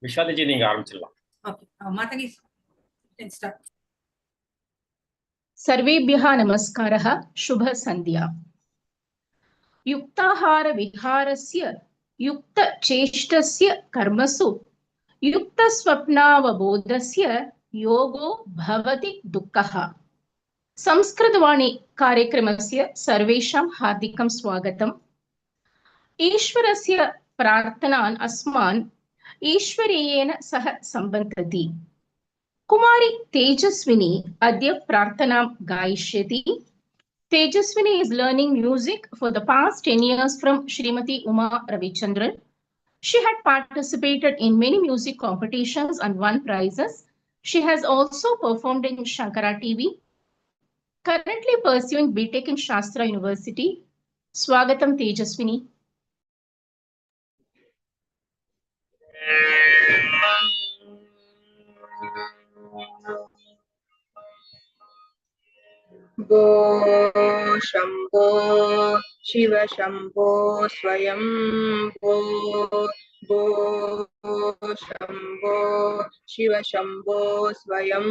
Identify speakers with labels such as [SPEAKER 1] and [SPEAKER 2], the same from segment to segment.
[SPEAKER 1] Visali ji, neenga aarambichiralam.
[SPEAKER 2] Okay. Mathangi, can start.
[SPEAKER 3] सर्वेभ्यः नमस्कारः, शुभ संध्या। युक्ताहार विहारस्य युक्तचेष्टस्य कर्मसु युक्तस्वप्नावबोधस्य योगो भवति दुःखः। संस्कृतवाणी कार्यक्रमस्य सर्वेषां हार्दिकं स्वागतम्। ईश्वरस्य प्रार्थनान् अस्मान् ईश्वरेण सह सम्बन्धति। कुमारी तेजस्विनी अद्य प्रार्थनां गायिष्यति। Thejaswini is learning music for the past 10 years from Srimati Uma Ravichandran. She had participated in many music competitions and won prizes. She has also performed in Shankara TV. Currently pursuing BTech in Shastra University. Swagatam Thejaswini.
[SPEAKER 4] गो शंभो शिव शंभो स्वयं गो शंभो शिव शंभो स्वयं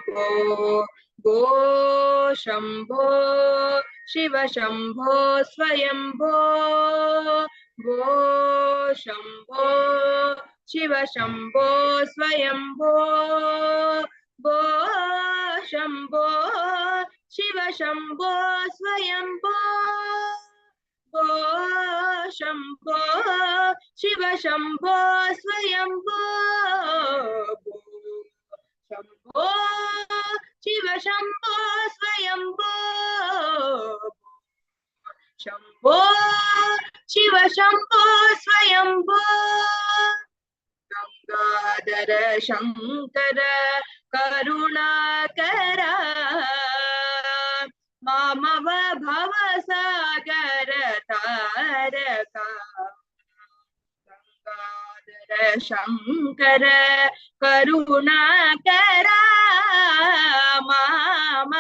[SPEAKER 4] गो शंभो शिव शंभो स्वयं गो शंभो शिव शंभो स्वयं गो शंभो शिव शंभो स्वयंभो गो शंभो शिव शंभो स्वयंभो गो शंभो शिव शंभो स्वयंभो शंभो शिव शंभो स्वयंभो गंगाधर शंकर करुणाकर मामव भव सागर तारका। गंगाधर शंकर करुणाकर मामव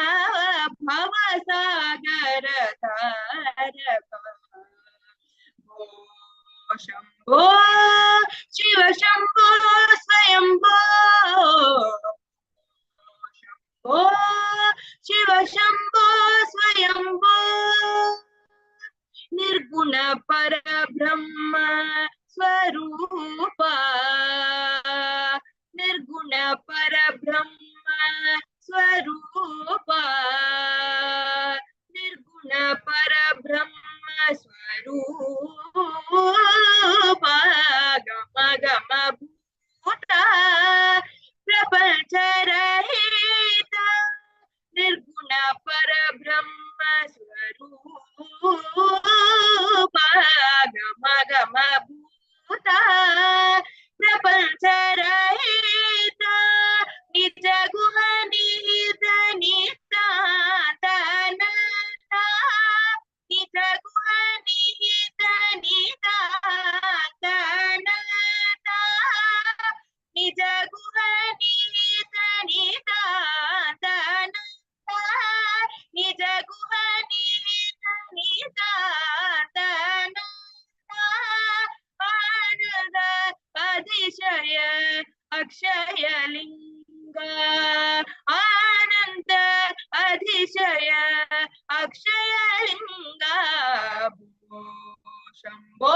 [SPEAKER 4] भव सागर तारका। शंभो शिव शंभो स्वयंभो शंभो शिव शंभो स्वयंभो निर्गुण परब्रह्म स्वरूपा निर्गुण परब्रह्म स्वरूपा निर्गुण परब्रह्म स्वरूपा गम गम भूता प्रपंच रहित निर्गुण परब्रह्म स्वरूपा गम गम भूता प्रपंच रहित निज गुह निहित नितांत निज गुह निहित नितांत निज गुह निहित नितांत निज गुह निहित नितांत आनंद अधिशय अक्षय लिंग आनंद अधिशय अक्षय लिंग शंभो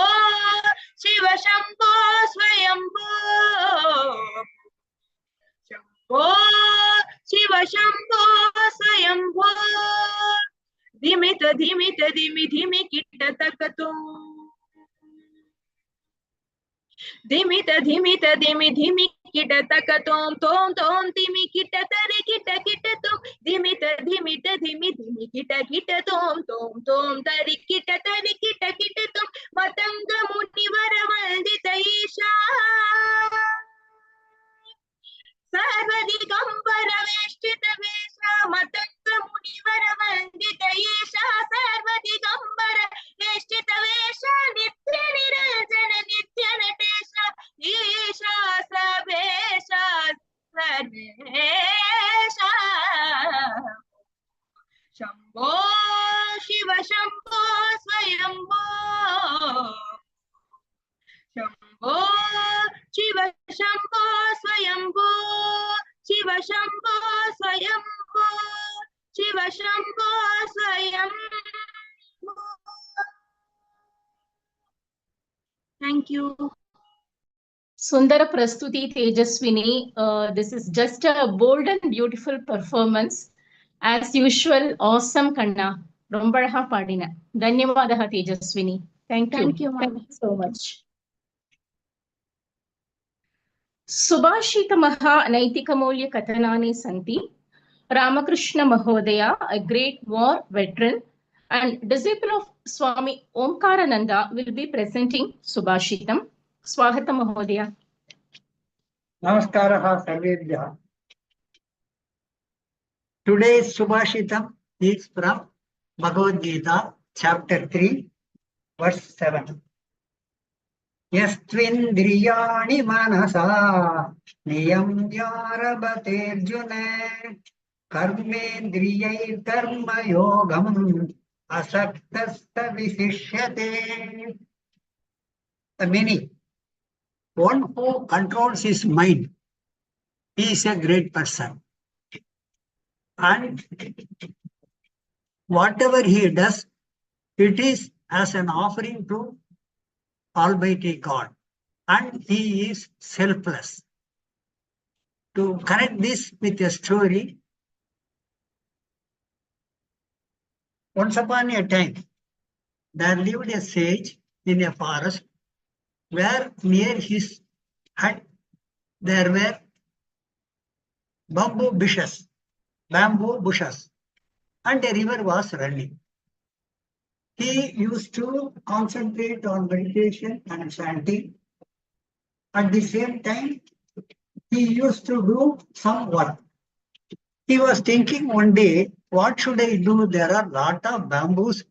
[SPEAKER 4] शिव शंभो स्वयंभो शंभो शिव शंभो स्वयंभो धिमित धिमित धिमि धिमि किट तकतो धिमित धिमित धिमि धिमि किट तकतोम तोम तोम धिमि किट तरि किट किट तुम धिमित धिमित धिमि धिमि किट किट तोम तोम तोम तरि किट किट तुम मतंग मुनिवर वंदित ईशा सर्वदिगंबर वेष्टित वेशा मतंग मुनिवर वंदित ईशा सर्वदिगंबर वेष्टित वेशा नित्य निरंजन नित्य नटेशा ईशा सबेशा सर्वेशा Shambho Shiva Shambho Swayambho Shambho Shiv Shambho Swayambho, Shiva Shambho Swayambho, Shiva Shambho Swayambho. Thank you.
[SPEAKER 3] Sundara Prastuti Thejaswini. This is just a bold and beautiful performance. As usual, awesome Kanna. Rombalaha Padina. Dhanyavadaha Thejaswini. Thank you.
[SPEAKER 4] Thank you, ma'am.
[SPEAKER 3] Thank you so much. Subhashitamaha Naitikamolya Kathanani Santi. Ramakrishna Mahodaya, a great war veteran and disciple of Swami Omkarananda, will be presenting Subhashitam. Swagata Mahodaya.
[SPEAKER 1] Namaskaraha Sarvebhya. Today's Subhashitam is from Bhagavad Gita, chapter 3, verse 7. Yastvindriyani manasa niyamyarabate arjuna karmendriyai karma yogam asaktasta visishyate. The meaning: one who controls his mind is a great person. And whatever he does, it is as an offering to Almighty God. And he is selfless. To connect this with a story, once upon a time, there lived a sage in a forest where near his hut there were bamboo bushes, and a river was running. He used to concentrate on meditation and chanting. At the same time, he used to do some work. He was thinking one day, what should I do? There are a lot of bamboos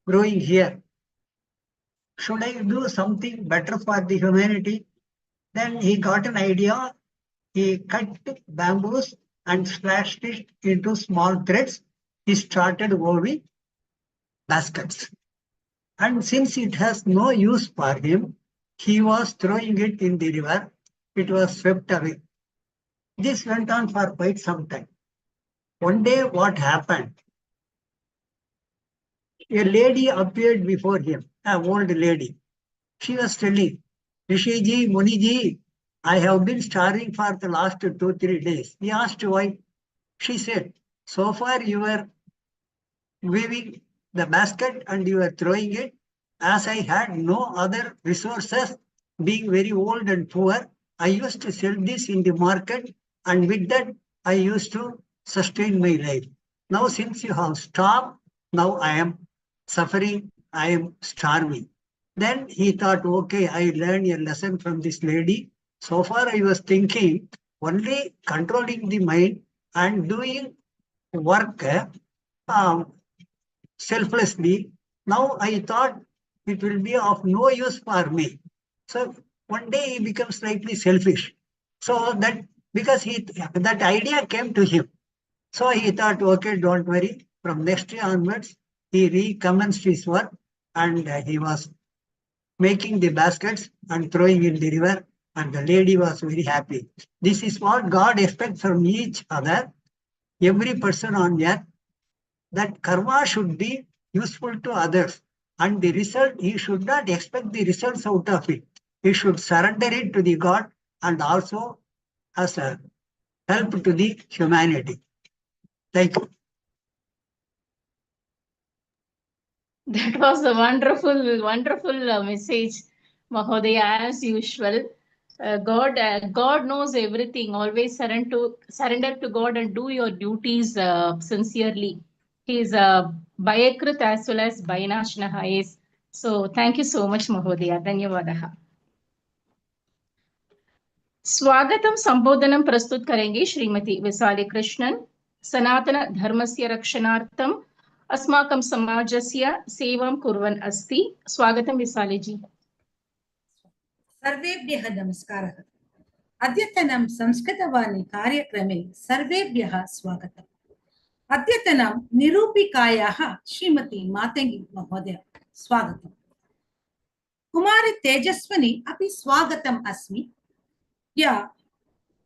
[SPEAKER 1] growing here. Should I do something better for the humanity? Then he got an idea. He cut bamboos and slashed it into small threads. He started weaving baskets. And since it has no use for him, he was throwing it in the river. It was swept away. This went on for quite some time. One day, what happened? A lady appeared before him, an old lady. She was telling, Rishiji, Muniji, I have been starving for the last 2-3 days. He asked why. She said, so far you were weaving the basket and you were throwing it. As I had no other resources, being very old and poor, I used to sell this in the market, and with that I used to sustain my life. Now since you have stopped, now I am suffering, I am starving. Then he thought, okay, I learned a lesson from this lady. So far I was thinking only controlling the mind and doing work selflessly. Now I thought it will be of no use for me. So one day he becomes slightly selfish. So that because that idea came to him. So he thought, okay, don't worry. From next year onwards, he recommenced his work, and he was making the baskets and throwing in the river, and the lady was very happy. This is what God expects from each other, every person on earth, that karma should be useful to others, and the result, he should not expect the results out of it. He should surrender it to the God and also as a help to the humanity. Thank you.
[SPEAKER 3] That was a wonderful, wonderful message, Mahodaya, as usual. God knows everything. Always surrender to God and do your duties sincerely. He is Bayakrit as well as Bayanashna. So thank you so much, Mahodaya. Dhanyavadaha. स्वागतम संबोधनम प्रस्तुत करेंगे श्रीमती विसाली कृष्णन सनातन धर्मस्य रक्षणार्थम अस्माकं समाजस्य सेवां कुर्वन् अस्ति. स्वागतम विसाली जी.
[SPEAKER 2] सर्वेभ्यः नमस्कारः. अद्यतनं संस्कृतवाणी कार्यक्रमे सर्वेभ्यः स्वागतम्. अद्यतनं निरूपिकायाः श्रीमती मातंगी महोदय स्वागतम्. कुमारी तेजस्विनी अपि स्वागतम् अस्मि. या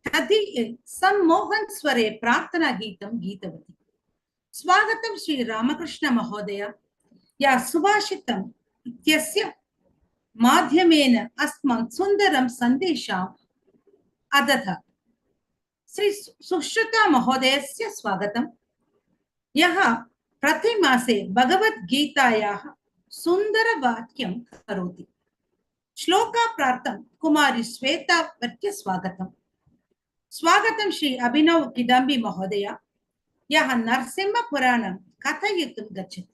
[SPEAKER 2] तदि सम्मोहन स्वरे प्रार्थना गीतं गीतवती। स्वागतं श्री रामकृष्ण महोदय या सुभाषितम् इत्यस्य माध्यमेन अस्मान् सुन्दरं सन्देशम् अददात्। श्री सुश्रुता महोदयस्य स्वागतं, यः प्रतिमासे भगवद्गीतायाः सुन्दरवाक्यं करोति। श्लोकाप्रार्थं कुमारी श्वेता वर्य स्वागतं। स्वागतं श्री अभिनव किडम्बी महोदय, यः नरसिंह पुराणं कथयितुं गच्छति।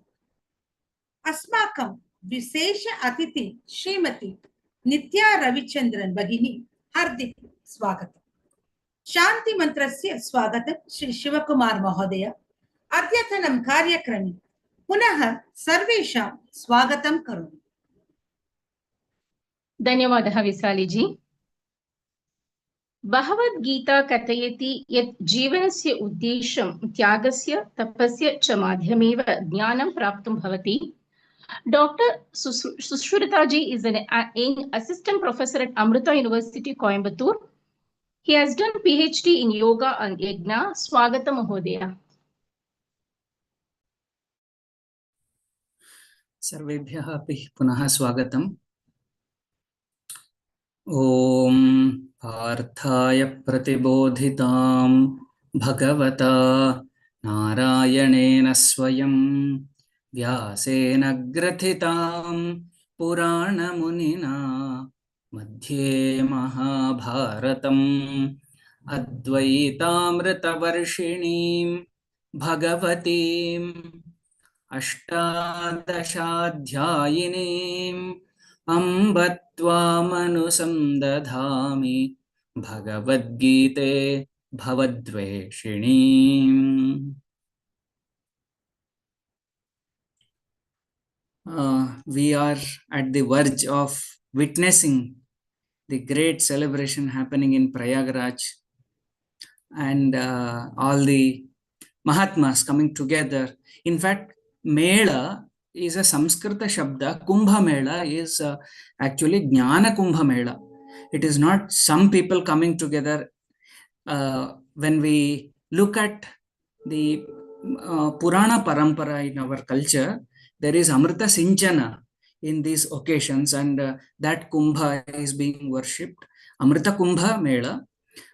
[SPEAKER 2] अस्माकं विशेष अतिथि श्रीमती नित्या रविचंद्रन भगिनी हार्दिक स्वागतम्। शांति मंत्रस्य स्वागतं श्री शिवकुमार महोदय। अद्यतनं कार्यक्रमे पुनः सर्वेषां स्वागतं करोमि।
[SPEAKER 3] धन्यवादः विशाली जी। भगवद्गीता कथयति यत् जीवनस्य उद्देश्यं त्यागस्य तपस्य च माध्यमेव ज्ञानं प्राप्तुं भवति। Dr. Sushrutha ji is an assistant professor at Amrita University, Coimbatore. He has done PhD in Yoga and Yajna. Swagata Mahodaya.
[SPEAKER 5] सर्वेभ्यः अपि पुनः स्वागतम्। ॐ पार्थाय प्रतिबोधितां भगवता नारायणेन स्वयं व्यासेन ग्रथितां पुराणमुनिना मध्ये महाभारतम् अद्वैतामृतवर्षिणीं भगवतीम् अष्टादशाध्यायिनीम् अम्ब त्वामनुसन्दधामि भगवद्गीते भवद्वेषिणीम्। We are at the verge of witnessing the great celebration happening in Prayagraj, and all the Mahatmas coming together. In fact, Mela is a Samskrita Shabda. Kumbha Mela is actually Jnana Kumbha Mela. It is not some people coming together. When we look at the Purana Parampara in our culture, there is Amrita Sinchana in these occasions, and that Kumbha is being worshipped, Amrita Kumbha Mela.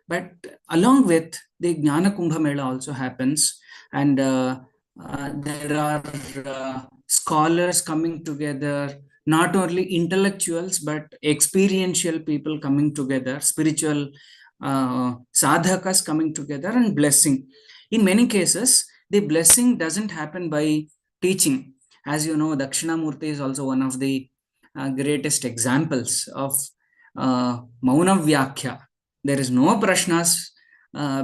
[SPEAKER 5] But along with the Jnana Kumbha Mela also happens, and there are scholars coming together, not only intellectuals but experiential people coming together, spiritual sadhakas coming together and blessing. In many cases, the blessing doesn't happen by teaching. As you know, Dakshinamurti is also one of the greatest examples of Mauna Vyakya. There is no prashnas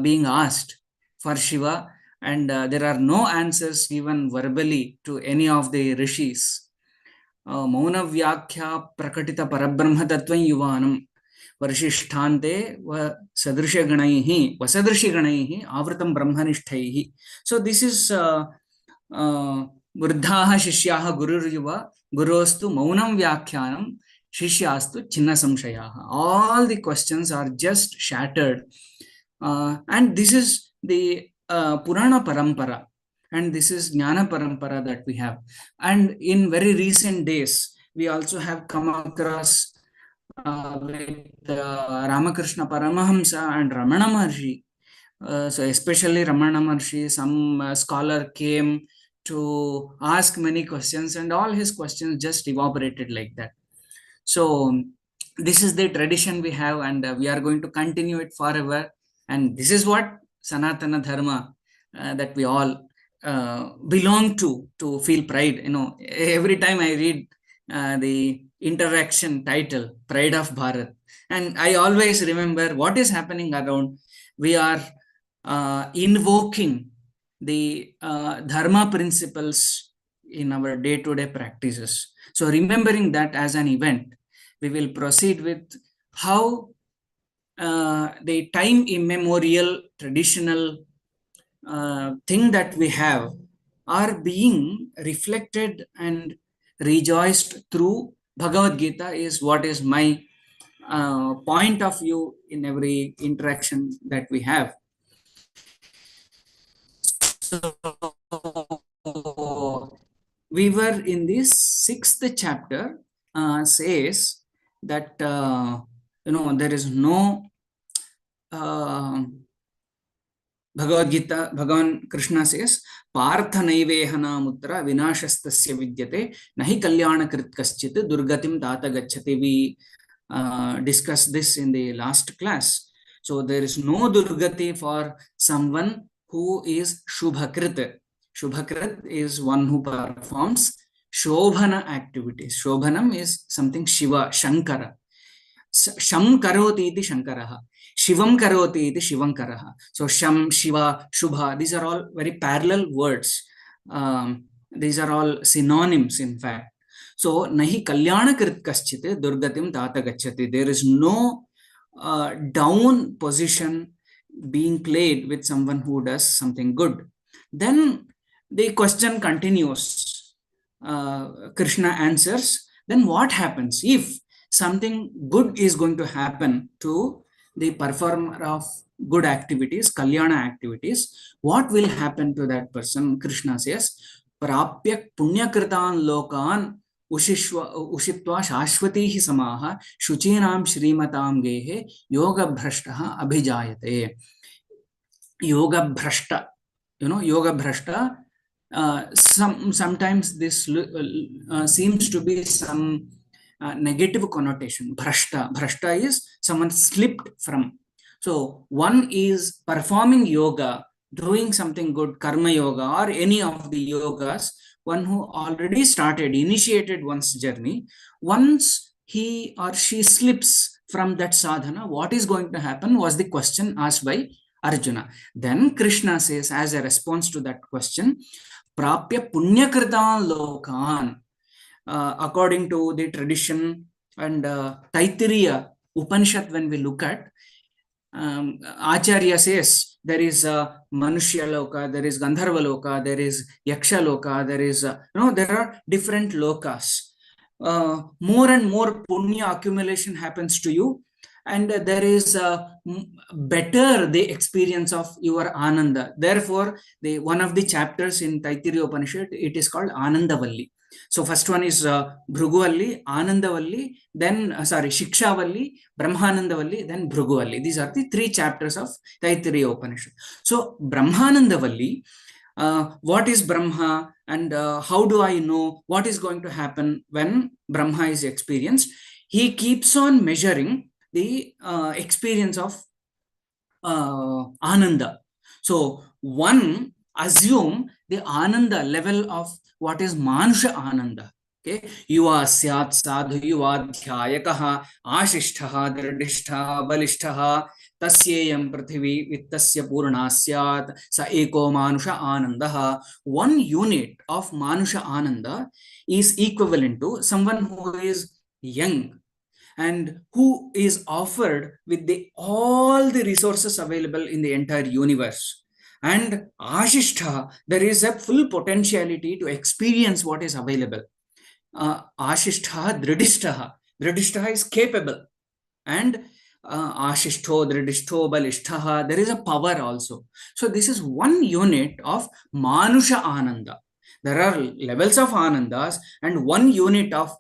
[SPEAKER 5] being asked for Shiva, and there are no answers given verbally to any of the rishis. Mauna Vyakya Prakatita Parabrahma Tattvam Yuvanam Varshishtante Sadrisha Ganaihi Vasadrishi Ganaihi Avratam Brahmanishtaihi. So this is Vruddhaha Shishyaha Gurur Yuva Gurostu Maunam Vyakhyanam Shishyastu Chinna Samshayaha. All the questions are just shattered. And this is the Purana Parampara, and this is Jnana Parampara that we have. And in very recent days, we also have come across with Ramakrishna Paramahamsa and Ramana Maharshi. So especially Ramana Maharshi, some scholar came to ask many questions, and all his questions just evaporated like that. So this is the tradition we have, and we are going to continue it forever. And this is what Sanatana Dharma that we all belong to feel pride. You know, every time I read the interaction title, Pride of Bharat, and I always remember what is happening around. We are invoking the Dharma principles in our day-to-day practices. So remembering that as an event, we will proceed with how the time immemorial traditional thing that we have are being reflected and rejoiced through Bhagavad Gita is what is my point of view in every interaction that we have. So we were in this 6th chapter, says that there is no Bhagavad Gita, Bhagavan Krishna says, Partha naivehana mutra vinashastasya vidyate nahi kalyana krit kaschit durgatim tata gacchati. We discussed this in the last class. So there is no durgati for someone who is shubhakrit. Shubhakrit is one who performs shobhana activities. Shobhanam is something Shiva, Shankara. Sham karoti iti Shankaraha. Shivam karoti iti Shivankaraha. So Sham, Shiva, Shubha, these are all very parallel words. These are all synonyms, in fact. So nahi kalyana krit kaschite durgatim tata gacchati. There is no down position being played with someone who does something good. Then the question continues. Krishna answers, then what happens if something good is going to happen to the performer of good activities, kalyana activities? What will happen to that person? Krishna says, prapya punyakritan lokan ushitva shashvatihi samaha shuchinam shrimatam gehe yoga bhrashtaha abhijayate. Yoga bhrashta, yoga bhrashta. Sometimes this seems to be some negative connotation. Bhrashta is someone slipped from. So one is performing yoga, doing something good, karma yoga or any of the yogas, one who already initiated one's journey. Once he or she slips from that sadhana, what is going to happen was the question asked by Arjuna. Then Krishna says, as a response to that question, prapya punyakritan lokan. According to the tradition and Taittiriya Upanishad, when we look at, Acharya says there is Manushya Loka, there is Gandharva Loka, there is Yaksha Loka, there is, there are different lokas. More and more punya accumulation happens to you, and there is better the experience of your Ananda. Therefore, one of the chapters in Taittiriya Upanishad, it is called Anandavalli. So first one is Bhruguvalli, Anandavalli, then Shikshavalli, Brahmanandavalli, then Bhruguvalli. These are the 3 chapters of Taittiriya Upanishad. So Brahmanandavalli, what is Brahma, and how do I know what is going to happen when Brahma is experienced? He keeps on measuring the experience of Ananda. So one assume the Ananda level of what is Manusha Ananda. Okay, yuva syat sadhu yuva dhyayakaha ashishtaha dridishtaha balishtaha tasyayam prithvi vittasya purana syat sa eko manusha anandaha. One unit of manusha ananda is equivalent to someone who is young and who is offered with all the resources available in the entire universe. And Ashishta, there is a full potentiality to experience what is available. Ashishta, Dridishta. Dridishta is capable. And Ashishto, Dridishto, Balishtaha, there is a power also. So this is one unit of Manusha Ananda. There are levels of Anandas, and one unit of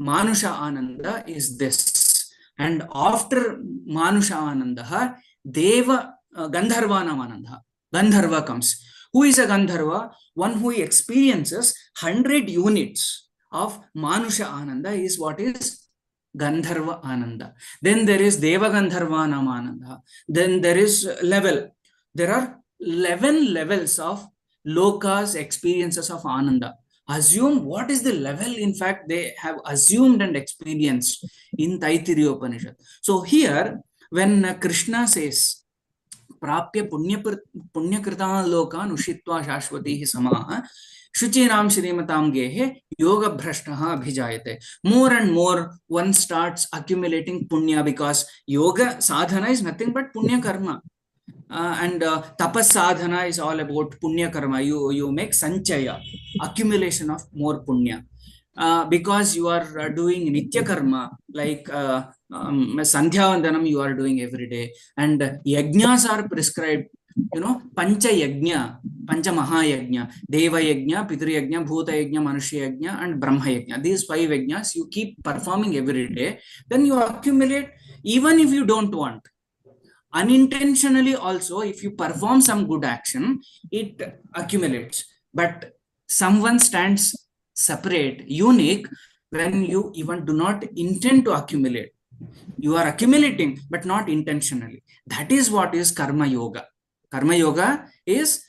[SPEAKER 5] Manusha Ananda is this. And after Manusha Ananda, Deva Gandharvanam Ananda. Gandharva comes. Who is a Gandharva? One who experiences 100 units of Manusha Ananda is what is Gandharva Ananda. Then there is Deva Gandharvanam Ananda. Then there is level. There are 11 levels of lokas, experiences of Ananda. Assume what is the level, in fact, they have assumed and experienced in Taittiriya Upanishad. So here, when Krishna says, Prapya punyakritan lokan ushitva shashvatihi samaha shuchinam shrimatam gehe yoga bhrashtaha abhijayate. More and more one starts accumulating punya, because yoga sadhana is nothing but punya karma. And tapas sadhana is all about punya karma. You make sanchaya, accumulation of more punya. Because you are doing nitya karma, like Sandhya Vandanam you are doing every day, and yajnas are prescribed. Pancha yajna, Pancha Mahayajna, Deva Yajna, Pitru Yajna, Bhuta Yajna, Manushya Yajna, and Brahma Yajna. These 5 yajnas you keep performing every day, then you accumulate, even if you don't want. Unintentionally also, if you perform some good action, it accumulates. But someone stands separate, unique, when you even do not intend to accumulate. You are accumulating, but not intentionally. That is what is Karma Yoga. Karma Yoga is,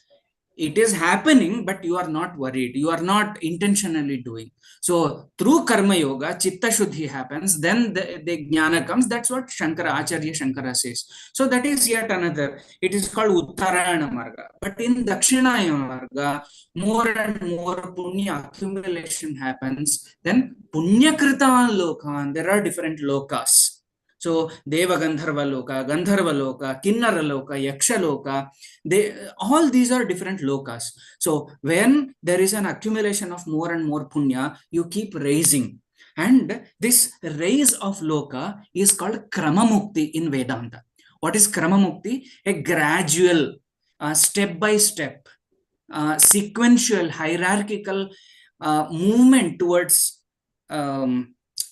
[SPEAKER 5] it is happening, but you are not worried. You are not intentionally doing. So through Karma Yoga, Chitta Shuddhi happens, then the Jnana comes. That's what Acharya Shankara says. So that is yet another. It is called Uttarayana Marga. But in Dakshinayana Marga, more and more Punya accumulation happens. Then Punya Krita Lokan, there are different lokas. So Deva Gandharva Loka, Gandharva Loka, Kinnara Loka, Yaksha Loka, all these are different lokas. So when there is an accumulation of more and more punya, you keep raising. And this raise of loka is called Kramamukti in Vedanta. What is Kramamukti? A gradual, step by step, sequential, hierarchical movement towards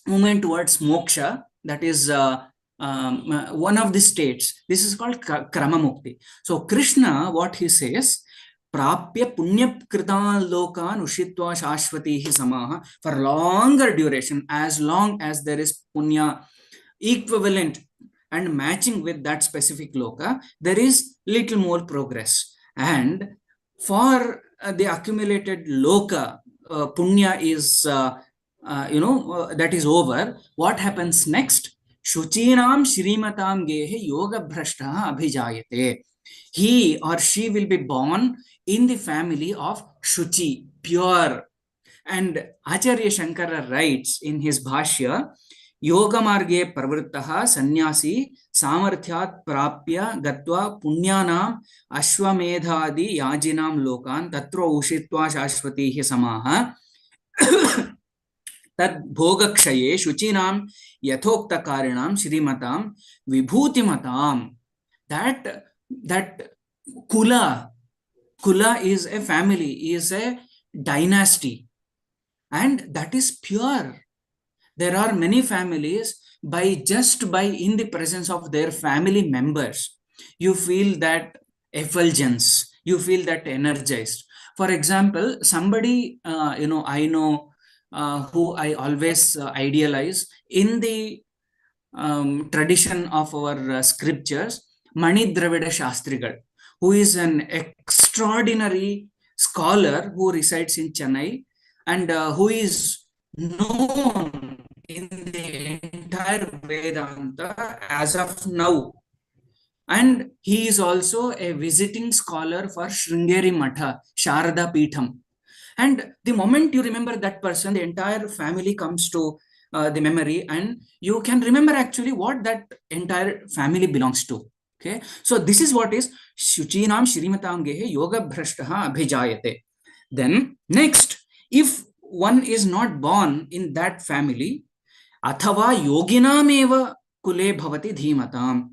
[SPEAKER 5] moksha. That is one of the states. This is called Kramamukti. So Krishna, what he says, Prapya Punya Kritan Lokan Ushitva Shashvati Samaha, for longer duration, as long as there is punya equivalent and matching with that specific loka, there is little more progress. And for the accumulated loka, punya is that is over. What happens next? Shuchinam Shrimatam Gehe Yoga Bhrashtaha Abhijayate. He or she will be born in the family of Shuchi, pure. And Acharya Shankara writes in his Bhashya, Yoga Marge Pravrittaha Sannyasi Samarthyat Prapya Gatva Punyanam Ashwamedhadi Yajinam Lokan Tatra Ushitva Shashvati Samaha Tad Bhogakshaye Shuchinam Yathokta Karinam Shrimatam Vibhutimatam. That Kula is a family, is a dynasty, and that is pure. There are many families, just by in the presence of their family members, you feel that effulgence, you feel that energized. For example, somebody I know who I always idealize in the tradition of our scriptures, Mani Dravida Shastrigal, who is an extraordinary scholar who resides in Chennai and who is known in the entire Vedanta as of now. And he is also a visiting scholar for Sringeri Matha, Sharada Peetham. And the moment you remember that person, the entire family comes to the memory, and you can remember actually what that entire family belongs to. Okay, so this is what is Shuchinam Shrimatam Gehe Yoga Bhrashtaha Abhijayate. Then next, if one is not born in that family, Athava Yoginam Eva Kule Bhavati Dhimatam.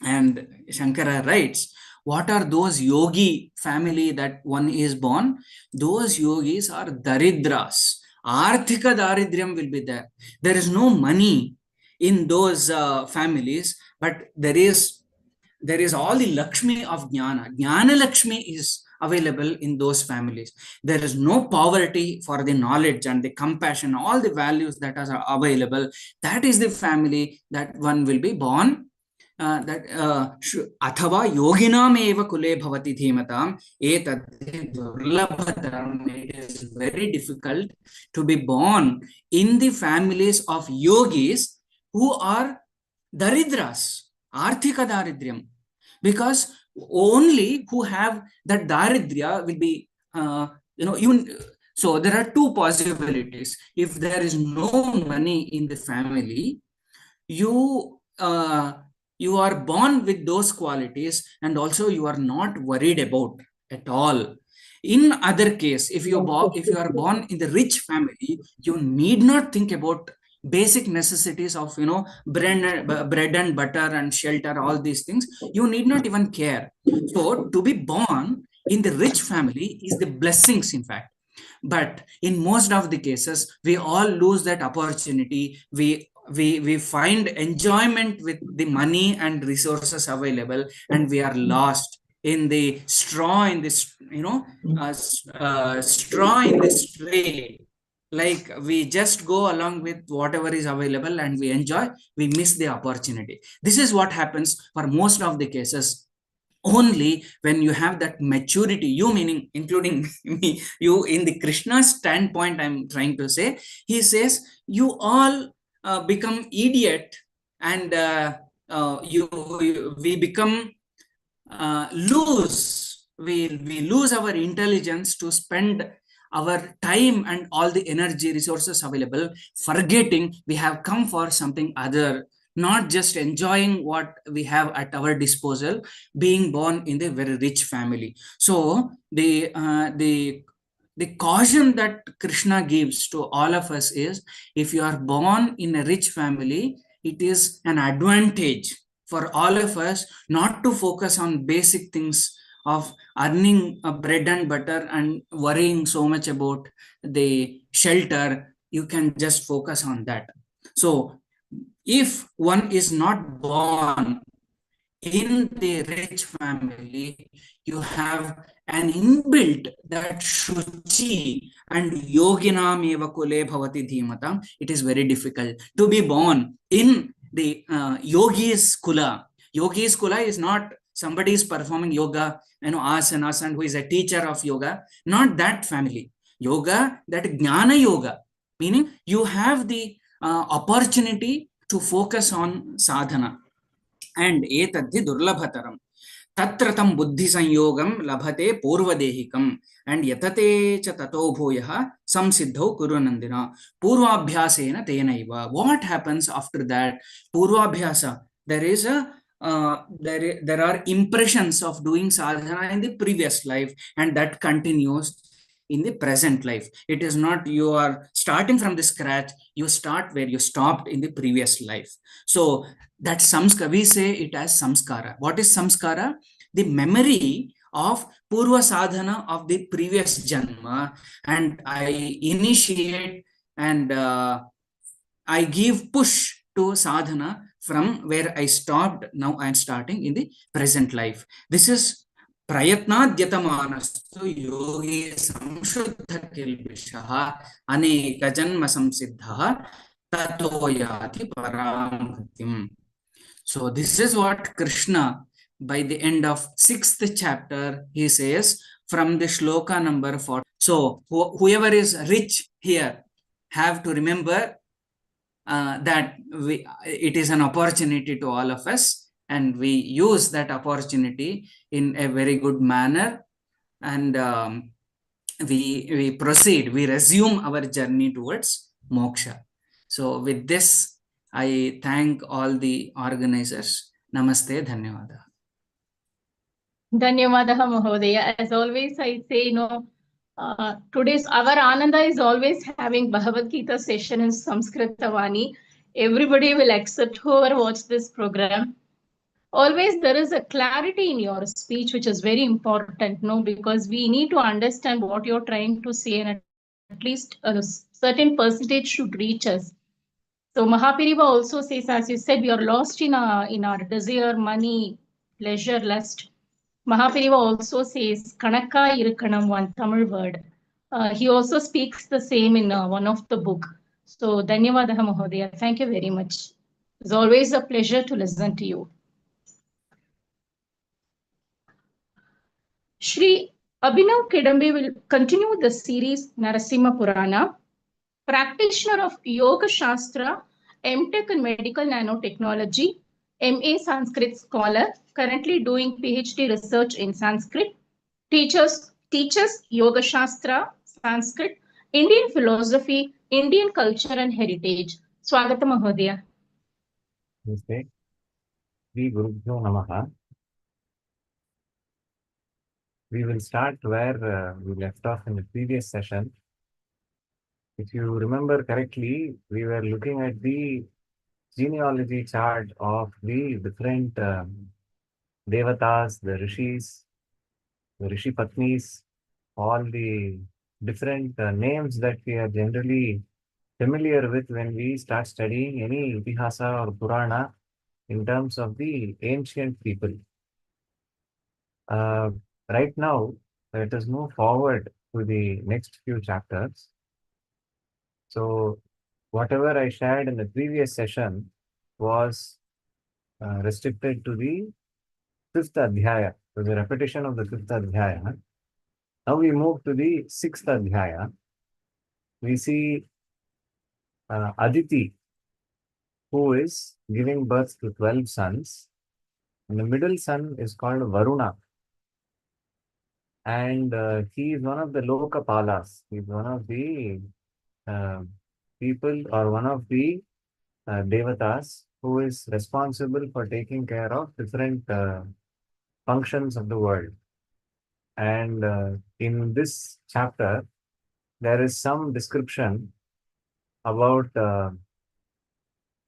[SPEAKER 5] And Shankara writes, what are those yogi family that one is born? Those yogis are daridras. Arthika daridryam will be there. There is no money in those families, but there is all the Lakshmi of Jnana. Jnana Lakshmi is available in those families. There is no poverty for the knowledge and the compassion, all the values that are available. That is the family that one will be born. Athava yoginam eva kule bhavati dhimatam etad durlabhataram. It is very difficult to be born in the families of yogis who are daridras, arthika daridryam, because only who have that daridrya will be so there are two possibilities. If there is no money in the family, you are born with those qualities, and also you are not worried about at all. In other case, if you are born in the rich family, you need not think about basic necessities of, bread and butter and shelter, all these things, you need not even care. So to be born in the rich family is the blessings, in fact. But in most of the cases, we all lose that opportunity. We find enjoyment with the money and resources available, and we are lost in the straw in this, straw in this tray. Like, we just go along with whatever is available and we enjoy, we miss the opportunity. This is what happens for most of the cases. Only when you have that maturity, you meaning including me, you, in the Krishna standpoint, I'm trying to say, he says, you all become idiot, and we become we lose our intelligence to spend our time and all the energy resources available, forgetting we have come for something other, not just enjoying what we have at our disposal, being born in a very rich family. So the caution that Krishna gives to all of us is, if you are born in a rich family, it is an advantage for all of us not to focus on basic things of earning bread and butter and worrying so much about the shelter. You can just focus on that. So if one is not born in the rich family, you have an inbuilt that Shuchi and Yoginam eva kule bhavati dhimatam. It is very difficult to be born in the Yogi's Kula. Yogi's Kula is not somebody is performing yoga, asanas, and who is a teacher of yoga. Not that family. Yoga, that Jnana Yoga, meaning you have the opportunity to focus on sadhana. And etadhi durlabhataram tatra tam buddhi sanyogam labhate purvadehikam and yatate cha tato bhoyah samsiddhau kurunandina purvabhyasena tenaiva. What happens after that? Purvabhyasa, there is a there are impressions of doing sadhana in the previous life, and that continues in the present life. It is not you are starting from the scratch, you start where you stopped in the previous life. So that samskara, we say it as samskara. What is samskara? The memory of purva sadhana of the previous janma, and I initiate and I give push to sadhana from where I stopped. Now I am starting in the present life. This is प्रयत्नाद्यतमानस्तु योगी संशुद्ध किल्बिषः अनेक जन्म संसिद्धः ततो याति परां गतिम्. So this is what Krishna, by the end of 6th chapter, he says from the shloka number 4. So whoever is rich here have to remember that it is an opportunity to all of us, and we use that opportunity in a very good manner, and we proceed, we resume our journey towards moksha. So with this, I thank all the organizers. Namaste, dhanyawada.
[SPEAKER 3] Dhanyawadaha Mahodaya. As always, I say, today's our Ananda is always having Bhagavad Gita session in Samskrita Vani. Everybody will accept whoever watch this program. Always there is a clarity in your speech, which is very important, because we need to understand what you're trying to say, and at least a certain percentage should reach us. So Mahapariva also says, as you said, we are lost in our desire, money, pleasure, lust. Mahapariva also says, Kanakka Irukkanam, one Tamil word. He also speaks the same in one of the book. So Dhanyavadaha Mahodaya. Thank you very much. It's always a pleasure to listen to you. Shri Abhinav Kidambi will continue the series Narasimha Purana. Practitioner of Yoga Shastra, MTech in Medical Nanotechnology, MA Sanskrit scholar, currently doing PhD research in Sanskrit, teaches Yoga Shastra, Sanskrit, Indian philosophy, Indian culture and heritage. Swagata Mahodaya.
[SPEAKER 6] Namaste. Shri Gurubhyo Namaha. We will start where we left off in the previous session. if you remember correctly, we were looking at the genealogy chart of the different devatas, the rishis, the rishi patnis, all the different names that we are generally familiar with when we start studying any Itihasa or Purana in terms of the ancient people. Right now, let us move forward to the next few chapters. So, whatever I shared in the previous session was restricted to the fifth adhyaya, to the repetition of the fifth adhyaya. Now we move to the sixth adhyaya. We see Aditi, who is giving birth to 12 sons. And the middle son is called Varuna. And he is one of the Lokapalas. He is one of the uh, people or one of the devatas who is responsible for taking care of different functions of the world. And in this chapter, there is some description about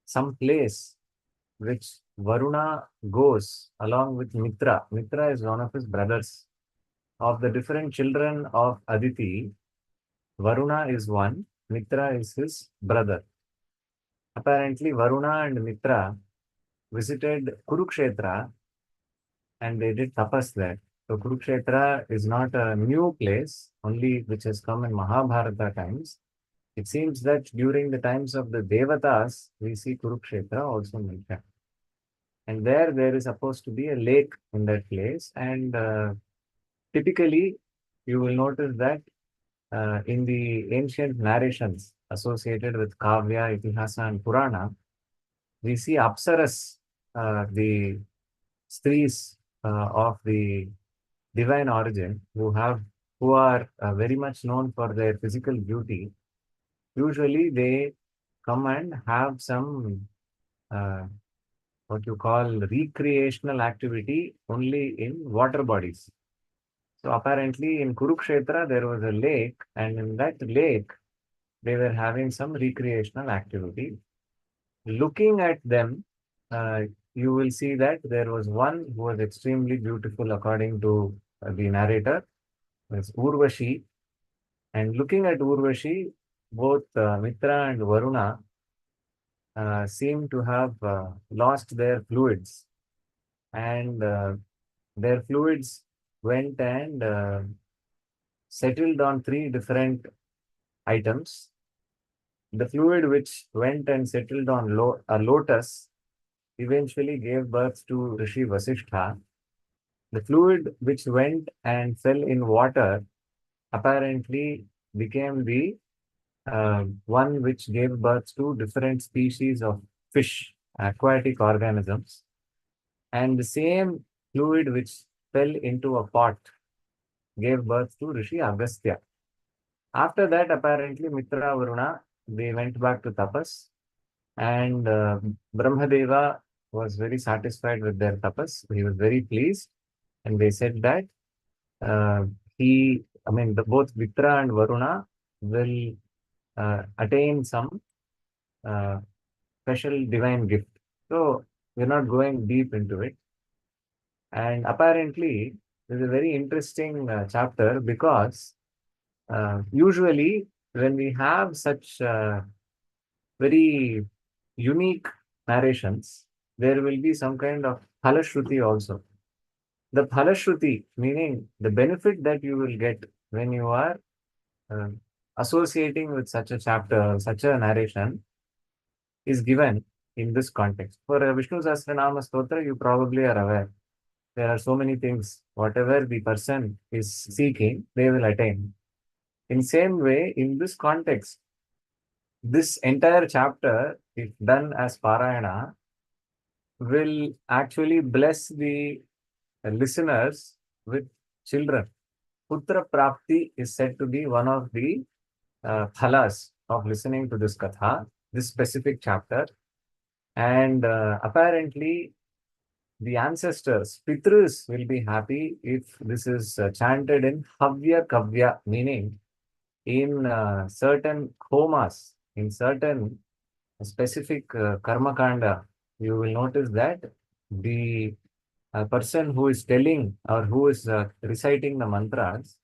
[SPEAKER 6] some place which Varuna goes along with Mitra. Mitra is one of his brothers. Of the different children of Aditi, Varuna is one, Mitra is his brother. Apparently, Varuna and Mitra visited Kurukshetra and they did tapas there. So Kurukshetra is not a new place, only which has come in Mahabharata times. It seems that during the times of the Devatas, we see Kurukshetra also mentioned. And there is supposed to be a lake in that place. And typically, you will notice that in the ancient narrations associated with Kavya, Itihasa, and Purana, we see Apsaras, the Stris of the divine origin, who are very much known for their physical beauty. Usually, they come and have some what you call recreational activity only in water bodies. So apparently, in Kurukshetra, there was a lake, and in that lake, they were having some recreational activity. Looking at them, you will see that there was one who was extremely beautiful according to the narrator, was Urvashi. And looking at Urvashi, both Mitra and Varuna seem to have lost their fluids. And their fluids went and settled on three different items. The fluid which went and settled on a lotus eventually gave birth to Rishi Vasishtha. The fluid which went and fell in water apparently became the one which gave birth to different species of fish, aquatic organisms. And the same fluid which fell into a pot gave birth to Rishi Agastya. After that, apparently, Mitra Varuna, they went back to tapas. And Brahmadeva was very satisfied with their tapas. He was very pleased. And they said that both Mitra and Varuna will attain some special divine gift. So we're not going deep into it. And apparently, this is a very interesting chapter because usually when we have such very unique narrations, there will be some kind of phalashruti also. The phalashruti, meaning the benefit that you will get when you are associating with such a chapter, such a narration, is given in this context. For Vishnu Sahasranama Stotra, you probably are aware. There are so many things, whatever the person is seeking, they will attain. In same way, in this context, this entire chapter, if done as Parayana, will actually bless the listeners with children. Putra Prapti is said to be one of the phalas of listening to this katha, this specific chapter. And apparently, the ancestors, Pitrus, will be happy if this is chanted in Havya Kavya, meaning in certain homas, in certain specific karma kanda, you will notice that the person who is telling or who is reciting the mantras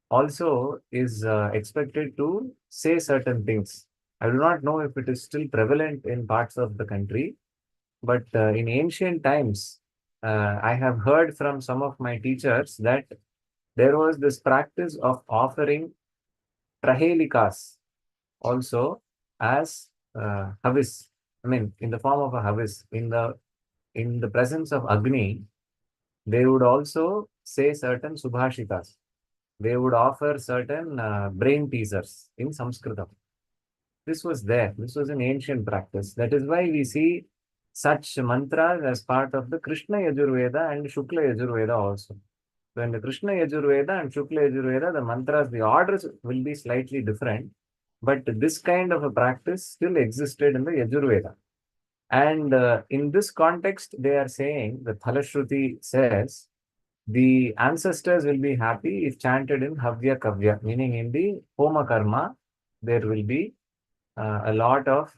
[SPEAKER 6] also is expected to say certain things. I do not know if it is still prevalent in parts of the country, but in ancient times, I have heard from some of my teachers that there was this practice of offering trahelikas also as havis. I mean, in the form of a havis, in the presence of Agni, they would also say certain subhashitas. They would offer certain brain teasers in Sanskritam. This was there. This was an ancient practice. That is why we see such mantras as part of the Krishna Yajurveda and Shukla Yajurveda also. So in the Krishna Yajurveda and Shukla Yajurveda, the mantras, the orders will be slightly different. But this kind of a practice still existed in the Yajurveda. And in this context, they are saying, the Thalashruti says, the ancestors will be happy if chanted in Havya Kavya, meaning in the Homa Karma, there will be a lot of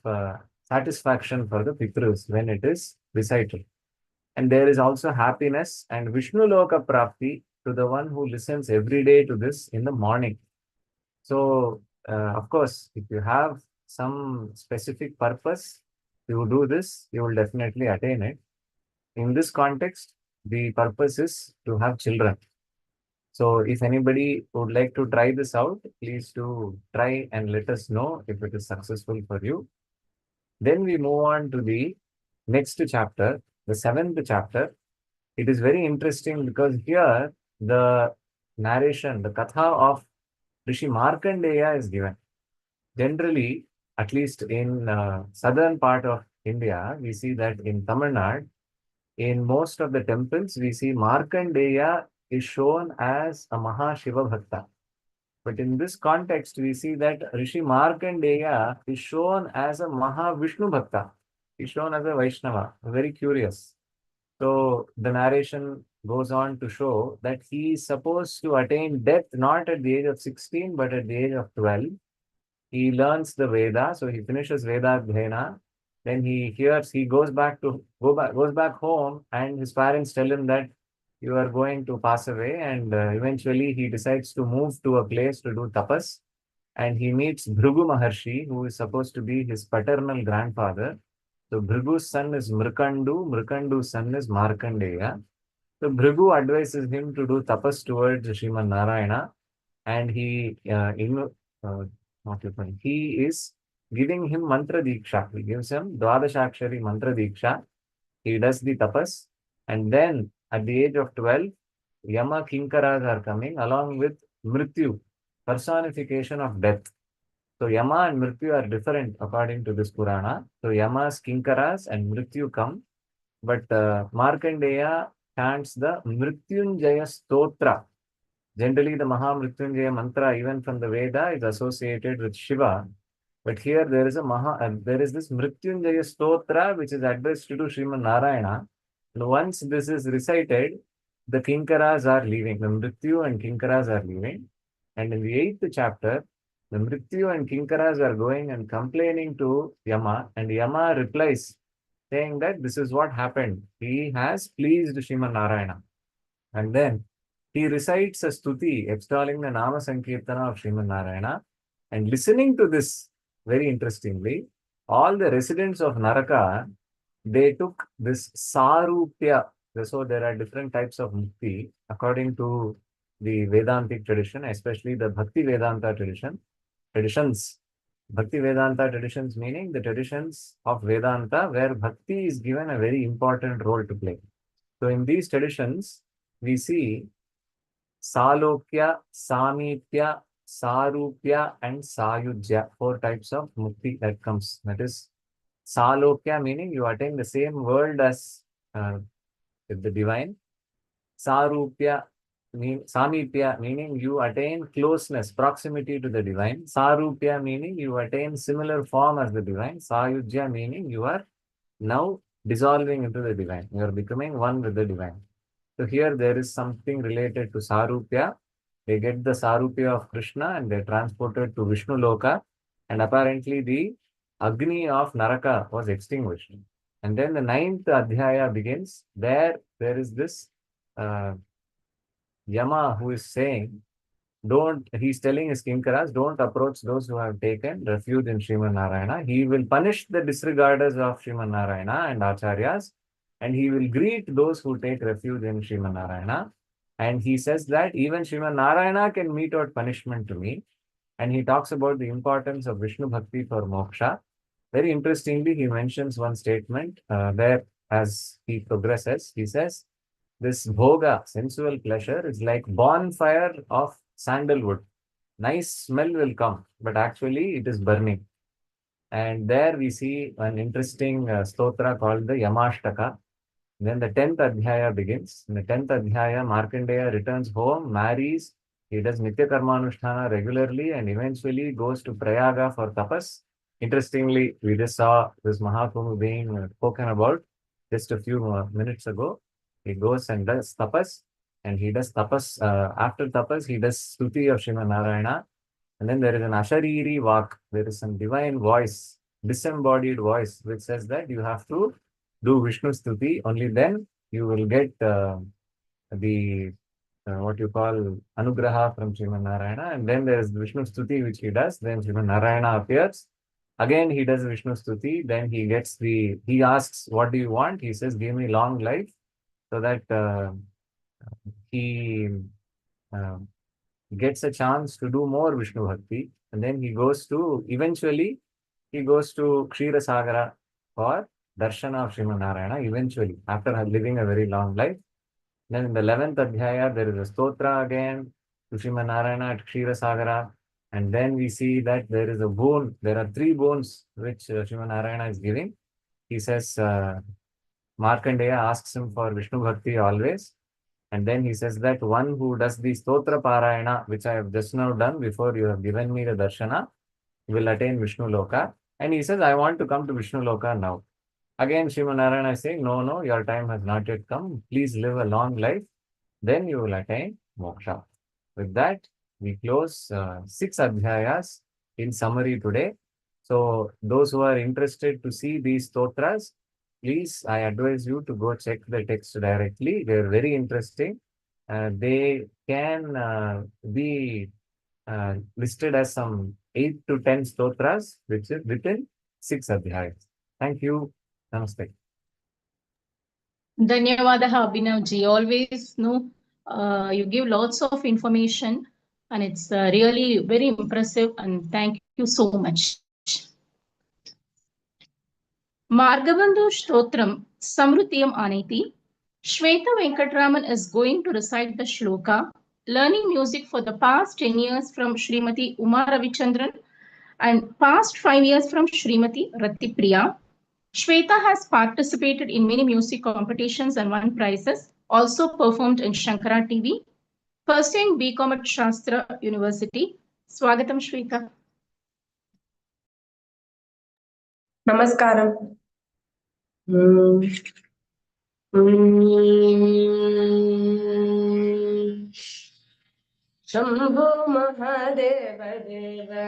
[SPEAKER 6] satisfaction for the Pitrus when it is recited. And there is also happiness and Vishnu Loka Prapti to the one who listens every day to this in the morning. So, of course, if you have some specific purpose, you do this, you will definitely attain it. In this context, the purpose is to have children. So if anybody would like to try this out, please do try and let us know if it is successful for you. Then we move on to the next chapter, the seventh chapter. It is very interesting because here the narration, the katha of Rishi Markandeya is given. Generally, at least in southern part of India, we see that in Tamil Nadu, in most of the temples, we see Markandeya is shown as a Mahashiva Bhakta. But in this context, we see that Rishi Markandeya is shown as a Mahavishnu Bhakta. He's shown as a Vaishnava. Very curious. So the narration goes on to show that he is supposed to attain death not at the age of 16, but at the age of 12. He learns the Veda, so he finishes Veda Dhyana. Then he goes back home, and his parents tell him that you are going to pass away, and eventually he decides to move to a place to do tapas, and he meets Bhrigu Maharshi, who is supposed to be his paternal grandfather. So Bhrigu's son is Mrikandu's son is Markandeya. So Bhrigu advises him to do tapas towards Sriman Narayana, and he is giving him mantra diksha. He gives him Dwadashakshari mantra diksha. He does the tapas, and then at the age of 12, Yama Kinkaras are coming along with Mrityu, personification of death. So Yama and Mrityu are different according to this Purana. So Yama's Kinkaras and Mrityu come, but Markandeya chants the Mrityunjaya Stotra. Generally, the Mahamrityunjaya mantra, even from the Veda, is associated with Shiva. But here there is this Mrityunjaya Stotra which is addressed to Sriman Narayana. And once this is recited, the Kinkaras are leaving. The Mrityu and Kinkaras are leaving. And in the 8th chapter, the Mrityu and Kinkaras are going and complaining to Yama. And Yama replies, saying that this is what happened. He has pleased Sriman Narayana. And then he recites a stuti, extolling the Nama Sankirtana of Sriman Narayana. And listening to this, very interestingly, all the residents of Naraka, they took this Sarupya. So there are different types of mukti according to the Vedantic tradition, especially the Bhakti Vedanta traditions. Bhakti Vedanta traditions meaning the traditions of Vedanta where Bhakti is given a very important role to play. So in these traditions, we see Salokya, Samipya, Sarupya, and Sayujya, 4 types of mukti that comes. That is, Salokya meaning you attain the same world as the divine. Sarupya, Samipya meaning you attain closeness, proximity to the divine. Sarupya meaning you attain similar form as the divine. Sayujya meaning you are now dissolving into the divine. You are becoming one with the divine. So here there is something related to Sarupya. They get the Sarupya of Krishna and they're transported to Vishnu Loka. And apparently the Agni of Naraka was extinguished. And then the 9th Adhyaya begins. There is this Yama who is saying, he's telling his Kinkaras, don't approach those who have taken refuge in Sriman Narayana. He will punish the disregarders of Sriman Narayana and Acharyas, and he will greet those who take refuge in Sriman Narayana. And he says that even Sriman Narayana can mete out punishment to me. And he talks about the importance of Vishnu Bhakti for moksha. Very interestingly, he mentions one statement where as he progresses, he says, this bhoga, sensual pleasure, is like bonfire of sandalwood. Nice smell will come, but actually it is burning. And there we see an interesting stotra called the Yamashtaka. Then the 10th Adhyaya begins. In the 10th Adhyaya, Markandeya returns home, marries, he does Nithya Karmanusthana regularly, and eventually goes to Prayaga for tapas. Interestingly, we just saw this Mahakumbh being spoken about just a few minutes ago. He goes and does tapas, and he does tapas. After tapas, he does stuti of Srimad Narayana. And then there is an Ashariri Vak. There is some divine voice, disembodied voice, which says that you have to do Vishnu stuti. Only then you will get the what you call Anugraha from Srimad Narayana. And then there is Vishnu stuti, which he does. Then Srimad Narayana appears. Again, he does Vishnu stuti. Then he gets he asks, what do you want? He says, give me long life, so that he gets a chance to do more Vishnu Bhakti. And then eventually he goes to Kshira Sagara for Darshana of Srimad Narayana, eventually, after living a very long life. Then in the 11th Adhyaya, there is a stotra again to Srimad Narayana at Kshira Sagara. And then we see that there is a boon. There are 3 boons which Srimad Narayana is giving. He says, Markandeya asks him for Vishnu Bhakti always. And then he says that one who does the Stotra Parayana, which I have just now done before you have given me the Darshana, will attain Vishnu Loka. And he says, I want to come to Vishnu Loka now. Again, Srimad Narayana is saying, no, your time has not yet come. Please live a long life. Then you will attain moksha. With that, we close 6 adhyayas in summary today. So those who are interested to see these stotras, please, I advise you to go check the text directly. They are very interesting. They can be listed as some 8 to 10 stotras, which is within 6 adhyayas. Thank you. Namaste.
[SPEAKER 3] Dhanyavadaha Abhinav ji. Always you give lots of information and it's really very impressive, and thank you so much. Margabandhu Sthothram Samrutyam Aniti. Swetha Venkataraman is going to recite the Shloka, learning music for the past 10 years from Srimati Uma Ravichandran and past 5 years from Srimati Rattipriya. Swetha has participated in many music competitions and won prizes, also performed in Shankara TV, pursuing BCom at Shastra University. Swagatam, Swetha.
[SPEAKER 7] Namaskaram. Shambho Mahadeva Deva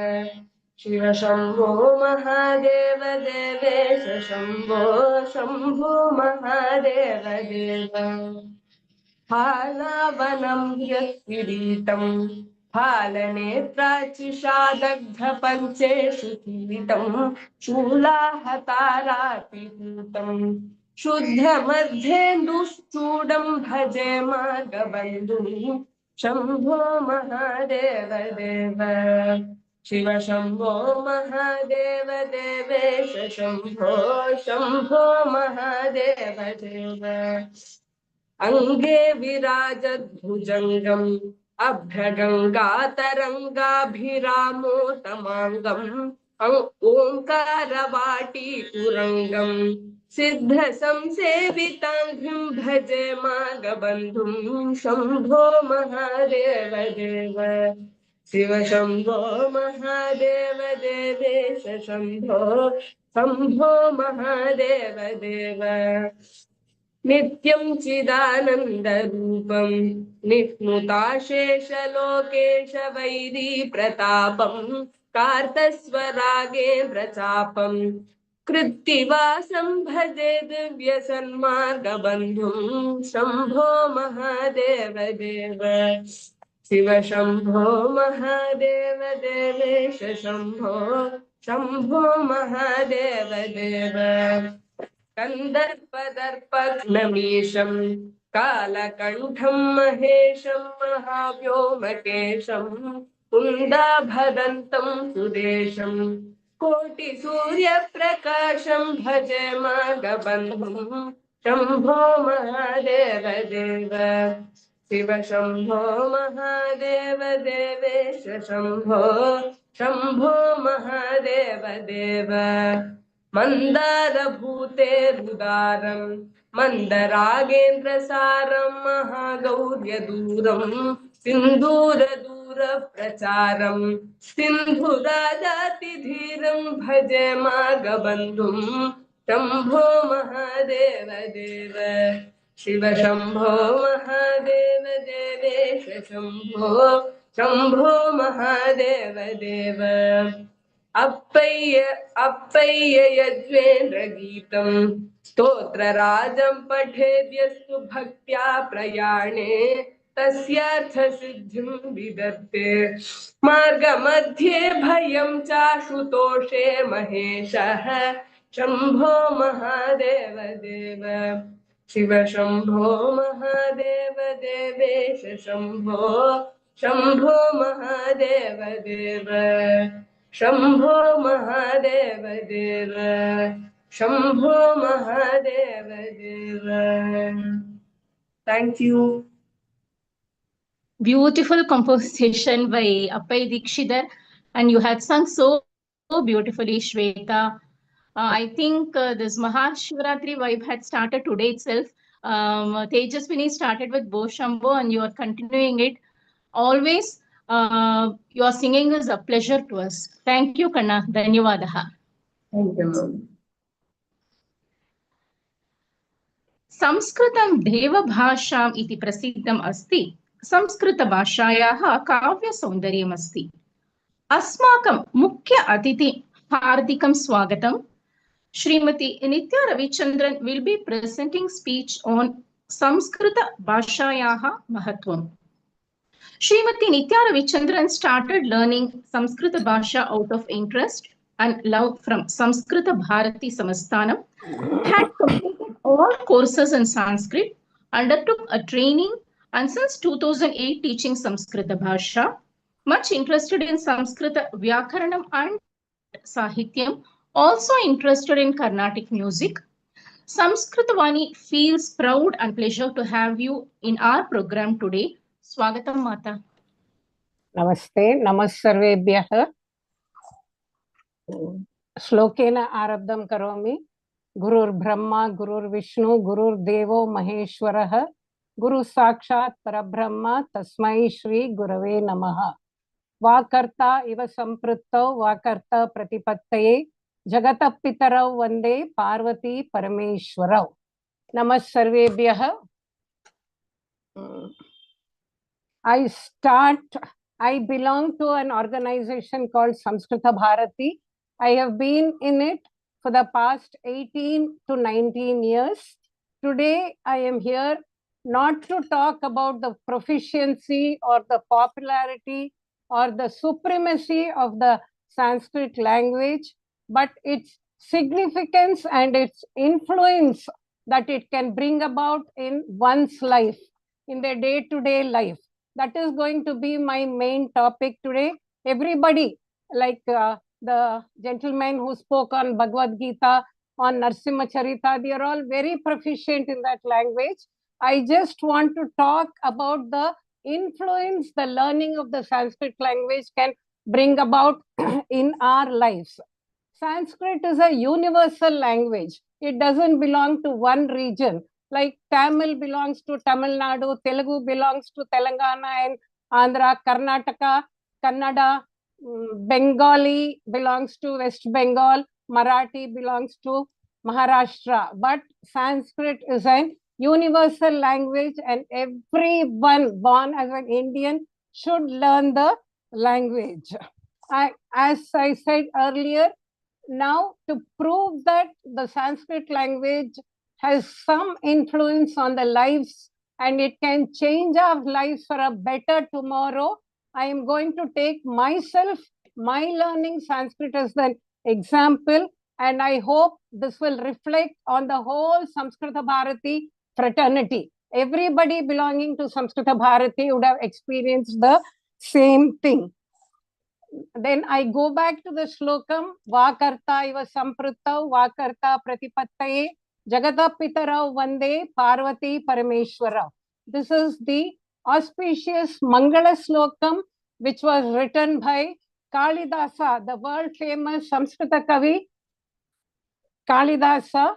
[SPEAKER 7] Shiva Shambho Mahadeva Devesha Shambho Mahadeva Deva Phalavanam Yaskiritam Phalanetrachisadagdhapancheshu Kiritam Shulahatarapihutam Shuddhamadhenduschudam Bhaje Margabandhu Shambho Mahadeva Deva Shiva Shambho Mahadeva Devesha Shambho Mahadeva Deva Ange virajadbhujangam abhyagangatarangaabhiramo tamangam omkaravati turangam siddha samsevitanghim bhaje magabandhum shambho mahadeva deva Shiva Shambho Mahadeva Devesha Shambho Mahadeva Deva नित्यं चिदानन्दरूपं निःस्मृताशेषलोकेश vary प्रतापं कार्तस्वरागेन्द्रचापं कृत्तिवासं भजे दिव्यसन्मार्गबन्धुं शम्भो महादेव देव शिव शम्भो महादेव देवेश शम्भो शम्भो महादेव देव कन्दर्पदर्पघ्नमीशं कालकण्ठं महेशं महाव्योमकेशं कुन्दाभदन्तं सुरेशं कोटिसूर्यप्रकाशं भजे मार्गबन्धुं शम्भो महादेव देव शिव शम्भो महादेव देवेश शम्भो शम्भो महादेव देव मन्दारभूतेरुदारं मन्दरागेन्द्रसारं महागौर्यदूरं सिन्दूरदूरप्रचारं सिन्धुराजातिधीरं भजे मार्गबन्धुं शम्भो महादेव देव शिव शम्भो महादेव देवेश शम्भो शम्भो महादेव देव अप्पय्य यज्वेन्द्रगीतं स्तोत्रराजं पठेद्यस्तु भक्त्या प्रयाणे तस्यार्थसिद्धिं विदत्ते मार्गमध्ये भयं चाशुतोषे महेशः शम्भो महादेव देव शिव शम्भो महादेव देवेश शम्भो शम्भो महादेव देव शम्भो महादेव देव शम्भो महादेव देव Thank you.
[SPEAKER 3] Beautiful composition by Appai Dikshidhar, and you had sung so beautifully, Swetha. I think this Mahashivratri vibe had started today itself. Thejaswini started with Bo Shambho, and you are continuing it. Always, your singing is a pleasure to us. Thank you, Kanna. Dhanyavadaha.
[SPEAKER 7] Thank you, ma'am.
[SPEAKER 3] संस्कृतं देवभाषाम् इति प्रसिद्धम् अस्ति. संस्कृतभाषायाः काव्यसौन्दर्यमस्ति. अस्माकं मुख्य अतिथि हार्दिकं स्वागतं. Srimati Nithya Ramachandran will be presenting speech on Samskrita Bhashayaha Mahatvam. Srimati Nithya Ramachandran started learning Samskrita Bhasha out of interest and love from Samskrita Bharati Samasthanam, had completed all courses in Sanskrit, undertook a training, and since 2008 teaching Samskrita Bhasha, much interested in Samskrita Vyakaranam and Sahityam, also interested in Carnatic music. Samskrita Vani feels proud and pleasure to have you in our program today. Swagatam Mata.
[SPEAKER 8] Namaste, namassarvebhyah. Shlokena arabdam karomi. Gurur Brahma, Gurur Vishnu, Gurur Devo Maheshwarah. Guru Sakshat Parabrahma, Tasmai Shri Gurave Namaha. Vakarta iva samprutto, Vakarta pratipattaye. Jagata Pitarau Vande Parvati Parameshwarau. Namassarvebhyah. I belong to an organization called Samskrita Bharati. I have been in it for the past 18 to 19 years. Today, I am here not to talk about the proficiency or the popularity or the supremacy of the Sanskrit language, but its significance and its influence that it can bring about in one's life, in their day-to-day life. That is going to be my main topic today. Everybody, like the gentleman who spoke on Bhagavad Gita, on Narasimha Charita, they are all very proficient in that language. I just want to talk about the influence the learning of the Sanskrit language can bring about in our lives. Sanskrit is a universal language. It doesn't belong to one region. Like Tamil belongs to Tamil Nadu, Telugu belongs to Telangana and Andhra, Karnataka, Kannada, Bengali belongs to West Bengal, Marathi belongs to Maharashtra. But Sanskrit is an universal language, and everyone born as an Indian should learn the language. As I said earlier, now to prove that the Sanskrit language has some influence on the lives and it can change our lives for a better tomorrow, I am going to take myself, my learning Sanskrit as an example, and I hope this will reflect on the whole Samskrita Bharati fraternity. Everybody belonging to Samskrita Bharati would have experienced the same thing. Then I go back to the Shlokam, Vakarta iva samprutta, Vakarta pratipattaye, Jagata Pitarau Vande, Parvati Parameshwara. This is the auspicious Mangala Shlokam, which was written by Kalidasa, the world famous Samskrita Kavi, Kalidasa,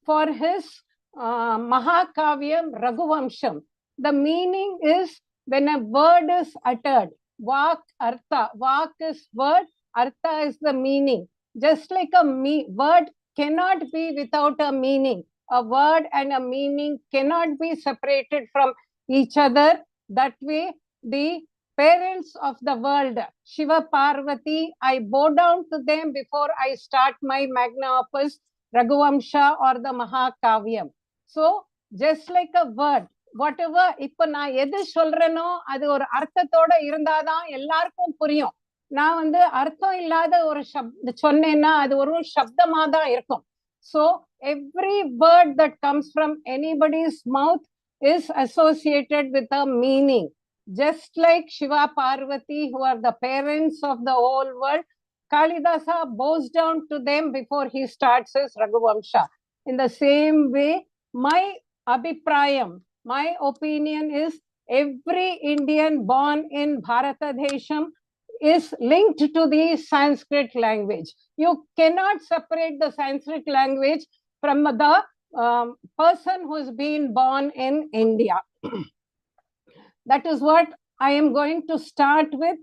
[SPEAKER 8] for his Mahakavyam Raghuvamsham. The meaning is when a word is uttered, Vak Artha, Vak is word, Artha is the meaning. Just like a word cannot be without a meaning. A word and a meaning cannot be separated from each other. That way, the parents of the world, Shiva Parvati, I bow down to them before I start my magna opus, Raghuvamsha or the Mahakavyam. So, just like a word, whatever, இப்ப நான் எது சொல்றேனோ அது ஒரு அர்த்தத்தோட இருந்தாதான் எல்லாருக்கும் புரியும். நான் வந்து அர்த்தம் இல்லாத ஒரு சொன்னேன்னா அது ஒரு சப்தமா தான் இருக்கும். So every word that comes from anybody's mouth is associated with a meaning. Just like Shiva Parvati, who are the parents of the whole world, Kalidasa bows down to them before he starts his Raghuvamsha. In the same way, my abhiprayam, my opinion is every Indian born in Bharatadesham is linked to the Sanskrit language. You cannot separate the Sanskrit language from the person who's been born in India. That is what I am going to start with.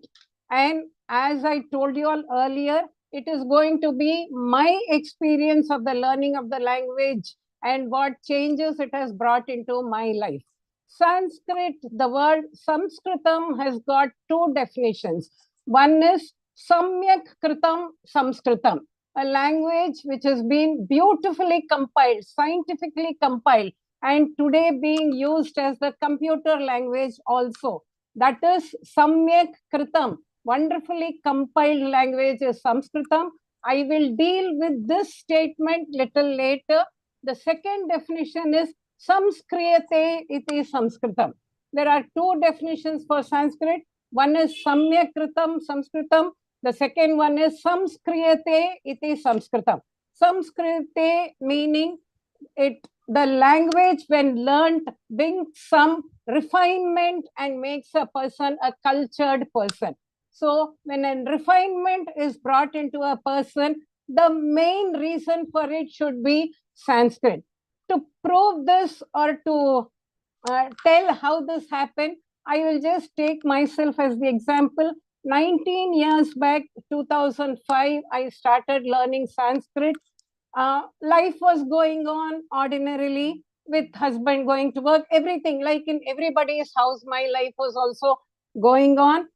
[SPEAKER 8] And as I told you all earlier, it is going to be my experience of the learning of the language and what changes it has brought into my life. Sanskrit, the word Samskritam has got two definitions. One is Samyak Kritam Samskritam, a language which has been beautifully compiled, scientifically compiled, and today being used as the computer language also. That is Samyak Kritam, wonderfully compiled language is Samskritam. I will deal with this statement little later. The second definition is Samskriyate iti Sanskritam. There are two definitions for Sanskrit. One is Samyakritam Sanskritam. The second one is Samskriyate iti Sanskritam. Samskriyate meaning the language when learnt brings some refinement and makes a person a cultured person. So when a refinement is brought into a person, the main reason for it should be Sanskrit. To prove this or to tell how this happened, I will just take myself as the example. 19 years back, 2005, I started learning Sanskrit. Life was going on ordinarily with husband going to work, everything like in everybody's house, my life was also going on.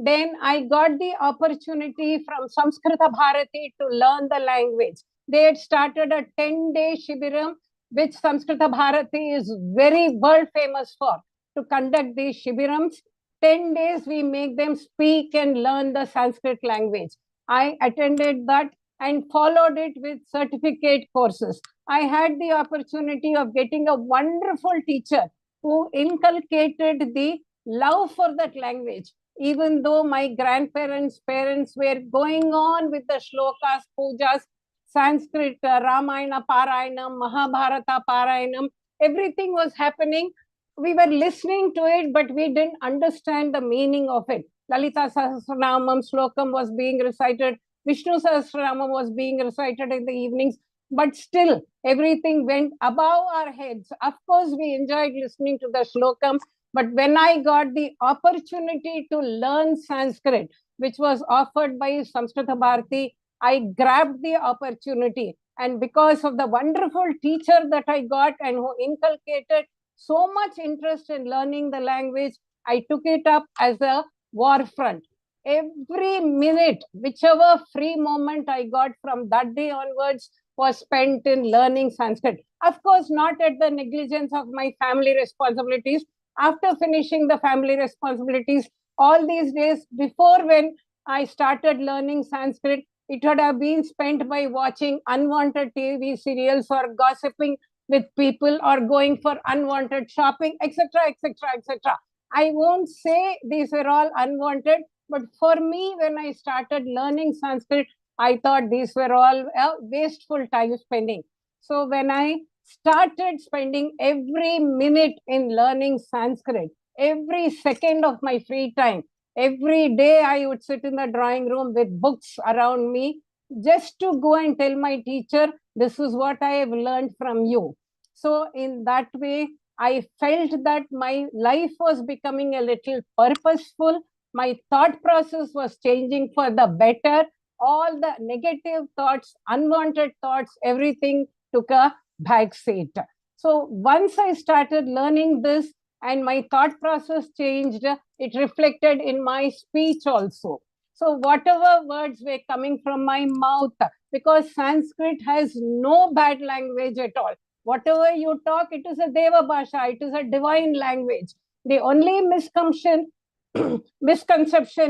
[SPEAKER 8] Then I got the opportunity from Samskrita Bharati to learn the language. They had started a 10-day Shibiram, which Samskrita Bharati is very world famous for, to conduct these Shibirams. 10 days we make them speak and learn the Sanskrit language. I attended that and followed it with certificate courses. I had the opportunity of getting a wonderful teacher who inculcated the love for that language. Even though my grandparents' parents were going on with the shlokas, pujas, Sanskrit, Ramayana, Parayanam, Mahabharata, Parayanam, everything was happening. We were listening to it, but we didn't understand the meaning of it. Lalita Sahasranamam Shlokam was being recited. Vishnu Sahasranamam was being recited in the evenings. But still, everything went above our heads. Of course, we enjoyed listening to the Shlokam. But when I got the opportunity to learn Sanskrit, which was offered by Samskrita Bharati, I grabbed the opportunity. And because of the wonderful teacher that I got and who inculcated so much interest in learning the language, I took it up as a war front. Every minute, whichever free moment I got from that day onwards was spent in learning Sanskrit. Of course, not at the negligence of my family responsibilities. After finishing the family responsibilities, all these days before when I started learning Sanskrit, it would have been spent by watching unwanted TV serials or gossiping with people or going for unwanted shopping, etc., etc., etc. I won't say these are all unwanted, but for me, when I started learning Sanskrit, I thought these were all wasteful time spending. So when I started spending every minute in learning Sanskrit, every second of my free time, every day I would sit in the drawing room with books around me just to go and tell my teacher, this is what I have learned from you. So in that way, I felt that my life was becoming a little purposeful. My thought process was changing for the better. All the negative thoughts, unwanted thoughts, everything took a back seat. So once I started learning this and my thought process changed, it reflected in my speech also. So whatever words were coming from my mouth, because Sanskrit has no bad language at all. Whatever you talk, it is a Deva Bhasha, it is a divine language. The only misconception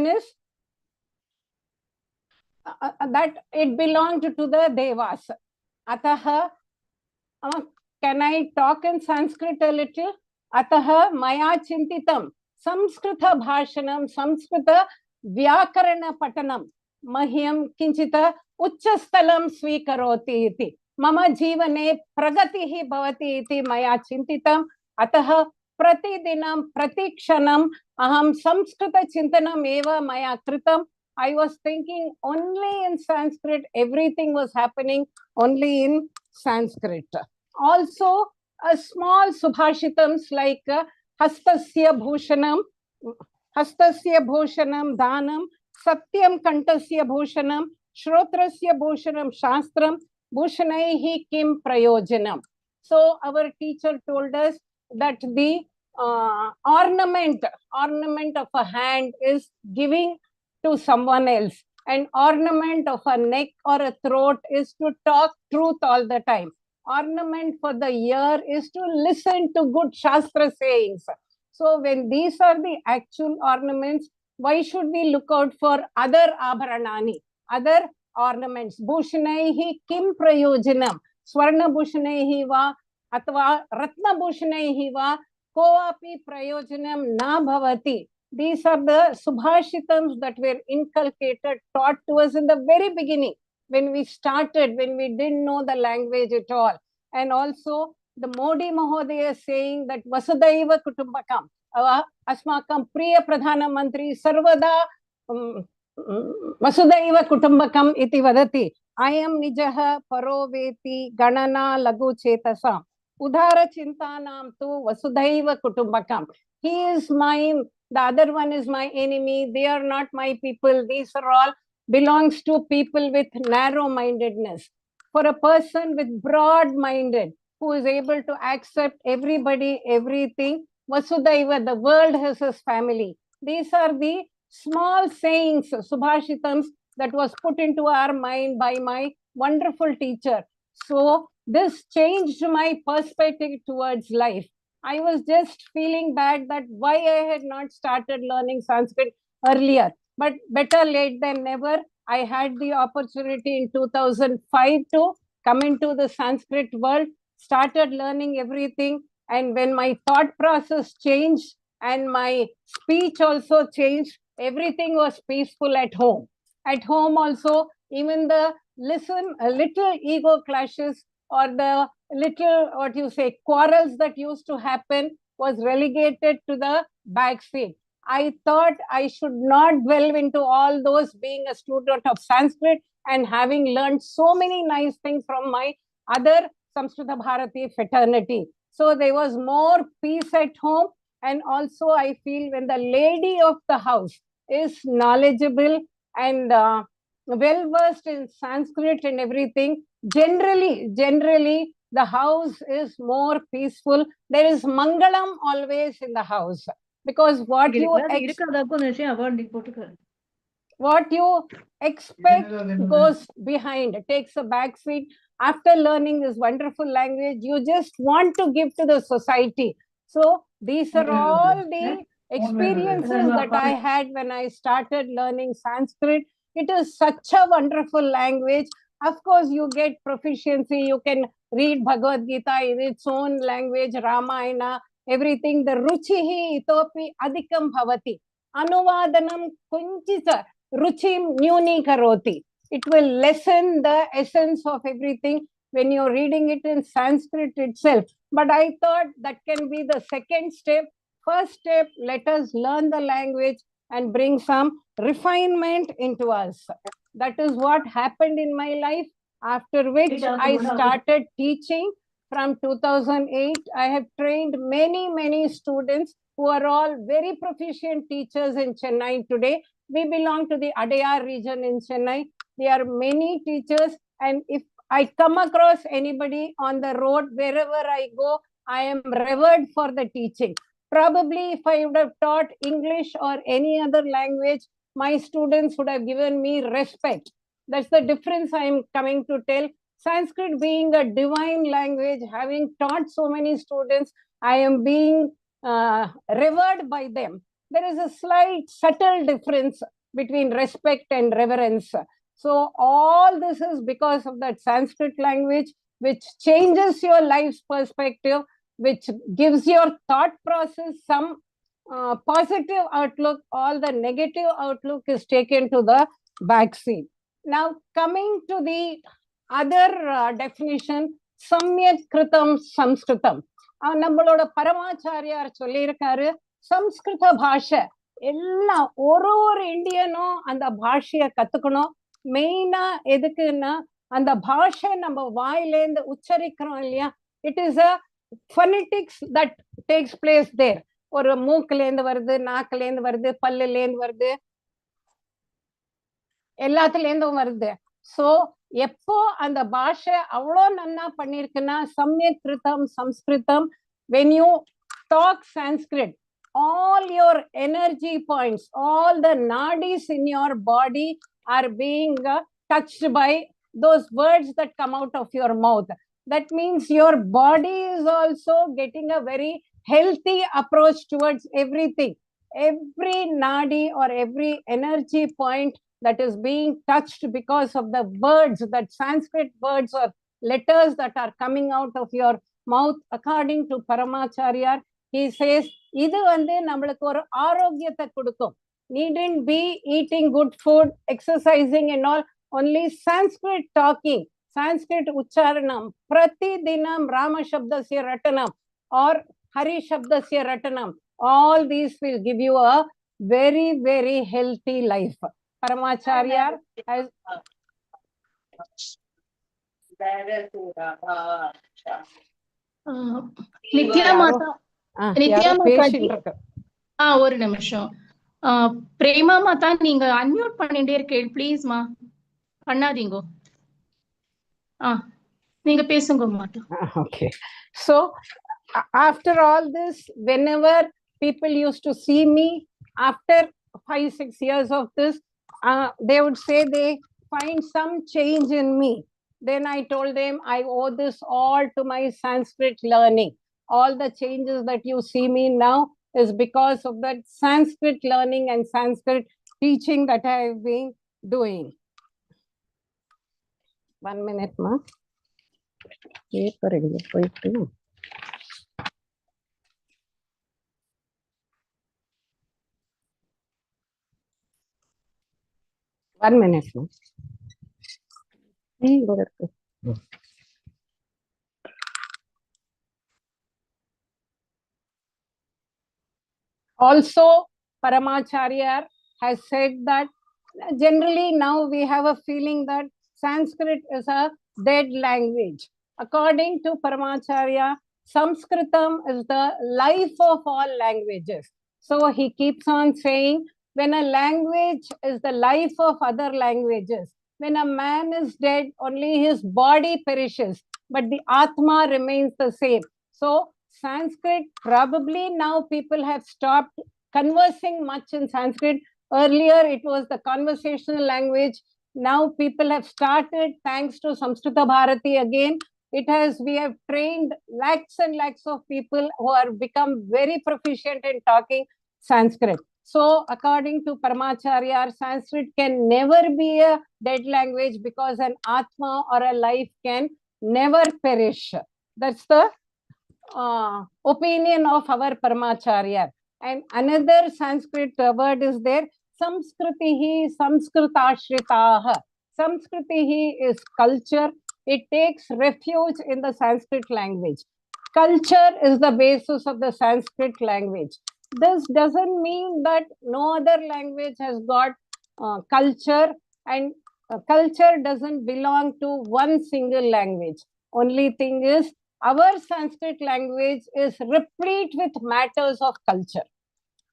[SPEAKER 8] is that it belonged to the Devas. Ataha, can I talk in Sanskrit a little? Ataha maya chintitam Samskrita bhashanam Samskrita vyakarana patanam mahyam kinchita uchchastalam svikaroti iti. Mama jivane pragatihi bhavati iti maya chintitam. Ataha pratidinam pratikshanam aham Samskrita chintanam eva maya kritam. I was thinking only in Sanskrit. Everything was happening only in Sanskrit. Also, a small Subhashitams like Hastasya Bhushanam, Danam, Satyam Kantasya Bhushanam, Shrotrasya Bhushanam Shastram, Bhushanaihi Kim Prayojanam. So our teacher told us that the ornament of a hand is giving to someone else, and ornament of a neck or a throat is to talk truth all the time. Ornament for the ear is to listen to good Shastra sayings. So when these are the actual ornaments, why should we look out for other abharanani, other ornaments? Bhushanaihi kim prayojanam, Swarna Bhushanaihi va, atva Ratna Bhushanaihi va, koapi prayojanam na bhavati. These are the Subhashitams that were inculcated, taught to us in the very beginning, when we started, when we didn't know the language at all. And also the Modi Mahodaya saying that Vasudhaiva Kutumbakam, Asmakam Priya Pradhana Mantri Sarvada Vasudhaiva Kutumbakam iti vadati. I am Nijaha Paroveti Ganana Lagu Chetasam. Udhara Chintanam tu Vasudhaiva Kutumbakam. He is mine, the other one is my enemy, they are not my people. These are all belongs to people with narrow-mindedness. For a person with broad-minded, who is able to accept everybody, everything, Vasudhaiva, the world has his family. These are the small sayings, Subhashitams, that was put into our mind by my wonderful teacher. So this changed my perspective towards life. I was just feeling bad that why I had not started learning Sanskrit earlier. But better late than never. I had the opportunity in 2005 to come into the Sanskrit world, started learning everything. And when my thought process changed and my speech also changed, everything was peaceful at home. At home also, even the little ego clashes or the little, quarrels that used to happen was relegated to the back seat. I thought I should not delve into all those, being a student of Sanskrit and having learned so many nice things from my other Samskrita Bharati fraternity. So there was more peace at home. And also I feel when the lady of the house is knowledgeable and well-versed in Sanskrit and everything, Generally, the house is more peaceful. There is Mangalam always in the house. Because what you expect goes behind, takes a back seat. After learning this wonderful language, you just want to give to the society. So these are all the experiences that I had when I started learning Sanskrit. It is such a wonderful language. Of course, you get proficiency. You can read Bhagavad Gita in its own language, Ramayana, everything. The ruchihi itopi adhikam bhavati. Anuvadanam kunchita ruchim nyuni karoti. It will lessen the essence of everything when you're reading it in Sanskrit itself. But I thought that can be the second step. First step, let us learn the language and bring some refinement into us. That is what happened in my life, after which I started teaching. From 2008, I have trained many students who are all very proficient teachers in Chennai today. We belong to the Adayar region in Chennai. There are many teachers, and if I come across anybody on the road, wherever I go, I am revered for the teaching. Probably if I would have taught English or any other language, my students would have given me respect. That's the difference I am coming to tell. Sanskrit being a divine language, having taught so many students, I am being revered by them. There is a slight subtle difference between respect and reverence. So all this is because of that Sanskrit language, which changes your life's perspective, which gives your thought process some positive outlook. All the negative outlook is taken to the back seat. Now, coming to the other definition, Samyak Kritam Samskritam. நம்மளோட பரமாச்சாரியார் சொல்லியிருக்காரு, சம்ஸ்கிருத பாஷை எல்லாம் ஒரு இந்தியனும் அந்த பாஷையை கத்துக்கணும். மெயினா எதுக்குன்னா, அந்த பாஷை நம்ம வாயிலேருந்து உச்சரிக்கிறோம் இல்லையா, it is a phonetics that takes place there. ஒரு மூக்குலேருந்து வருது, நாக்குலேருந்து வருது, பல்லுலேருந்து வருது, எல்லாத்துலேருந்தும் வருது. ஸோ எப்போ அந்த பாஷை அவ்வளோ நன்னா பண்ணிருக்குன்னா, சம்யக் கிருதம் சம்ஸ்கிருதம், when you talk Sanskrit, all your energy points, all the nadis in your body are being touched by those words that come out of your mouth. That means your body is also getting a very healthy approach towards everything. Every nadi or every energy point that is being touched because of the words, that Sanskrit words or letters that are coming out of your mouth. According to Paramacharya, he says, இது நம்மளுக்கு ஒரு ஆரோக்கியத்தை கொடுக்கும். Needn't be eating good food, exercising and all, only Sanskrit talking, Sanskrit ucharanam, prati dinam Rama Shabdasya Ratanam or Hari Shabdasya Ratanam, all these will give you a very healthy life. Paramacharya has
[SPEAKER 3] Nithya மாதா, நித்யா மாதா, ஒரு நிமிஷம். பிரேமா மாதா, நீங்க unmute பண்ணிட்டே இருக்கீங்க, ப்ளீஸ்மா பண்ணாதீங்க. நீங்க பேசுங்க மாதா.
[SPEAKER 8] Okay. So after all this, whenever people used to see me after 5-6 years of this, they would say they find some change in me. Then I told them I owe this all to my Sanskrit learning. All the changes that you see me now is because of that Sanskrit learning and Sanskrit teaching that I have been doing. 1 minute, ma. One minute. Also, Paramacharya has said that generally now we have a feeling that Sanskrit is a dead language. According to Paramacharya, Samskritam is the life of all languages. So he keeps on saying, when a language is the life of other languages, When a man is dead, only his body perishes, but the Atma remains the same. So Sanskrit, probably now people have stopped conversing much in Sanskrit. Earlier, it was the conversational language. Now people have started, thanks to Samskrita Bharati again. We have trained lakhs and lakhs of people who are become very proficient in talking Sanskrit. So according to Paramacharya, Sanskrit can never be a dead language because an Atma or a life can never perish. That's the opinion of our Paramacharya. And another Sanskrit word is there, Samskritihi Samskritashritaha. Samskritihi is culture. It takes refuge in the Sanskrit language. Culture is the basis of the Sanskrit language. This doesn't mean that no other language has got culture, and culture doesn't belong to one single language. Only thing is, our Sanskrit language is replete with matters of culture.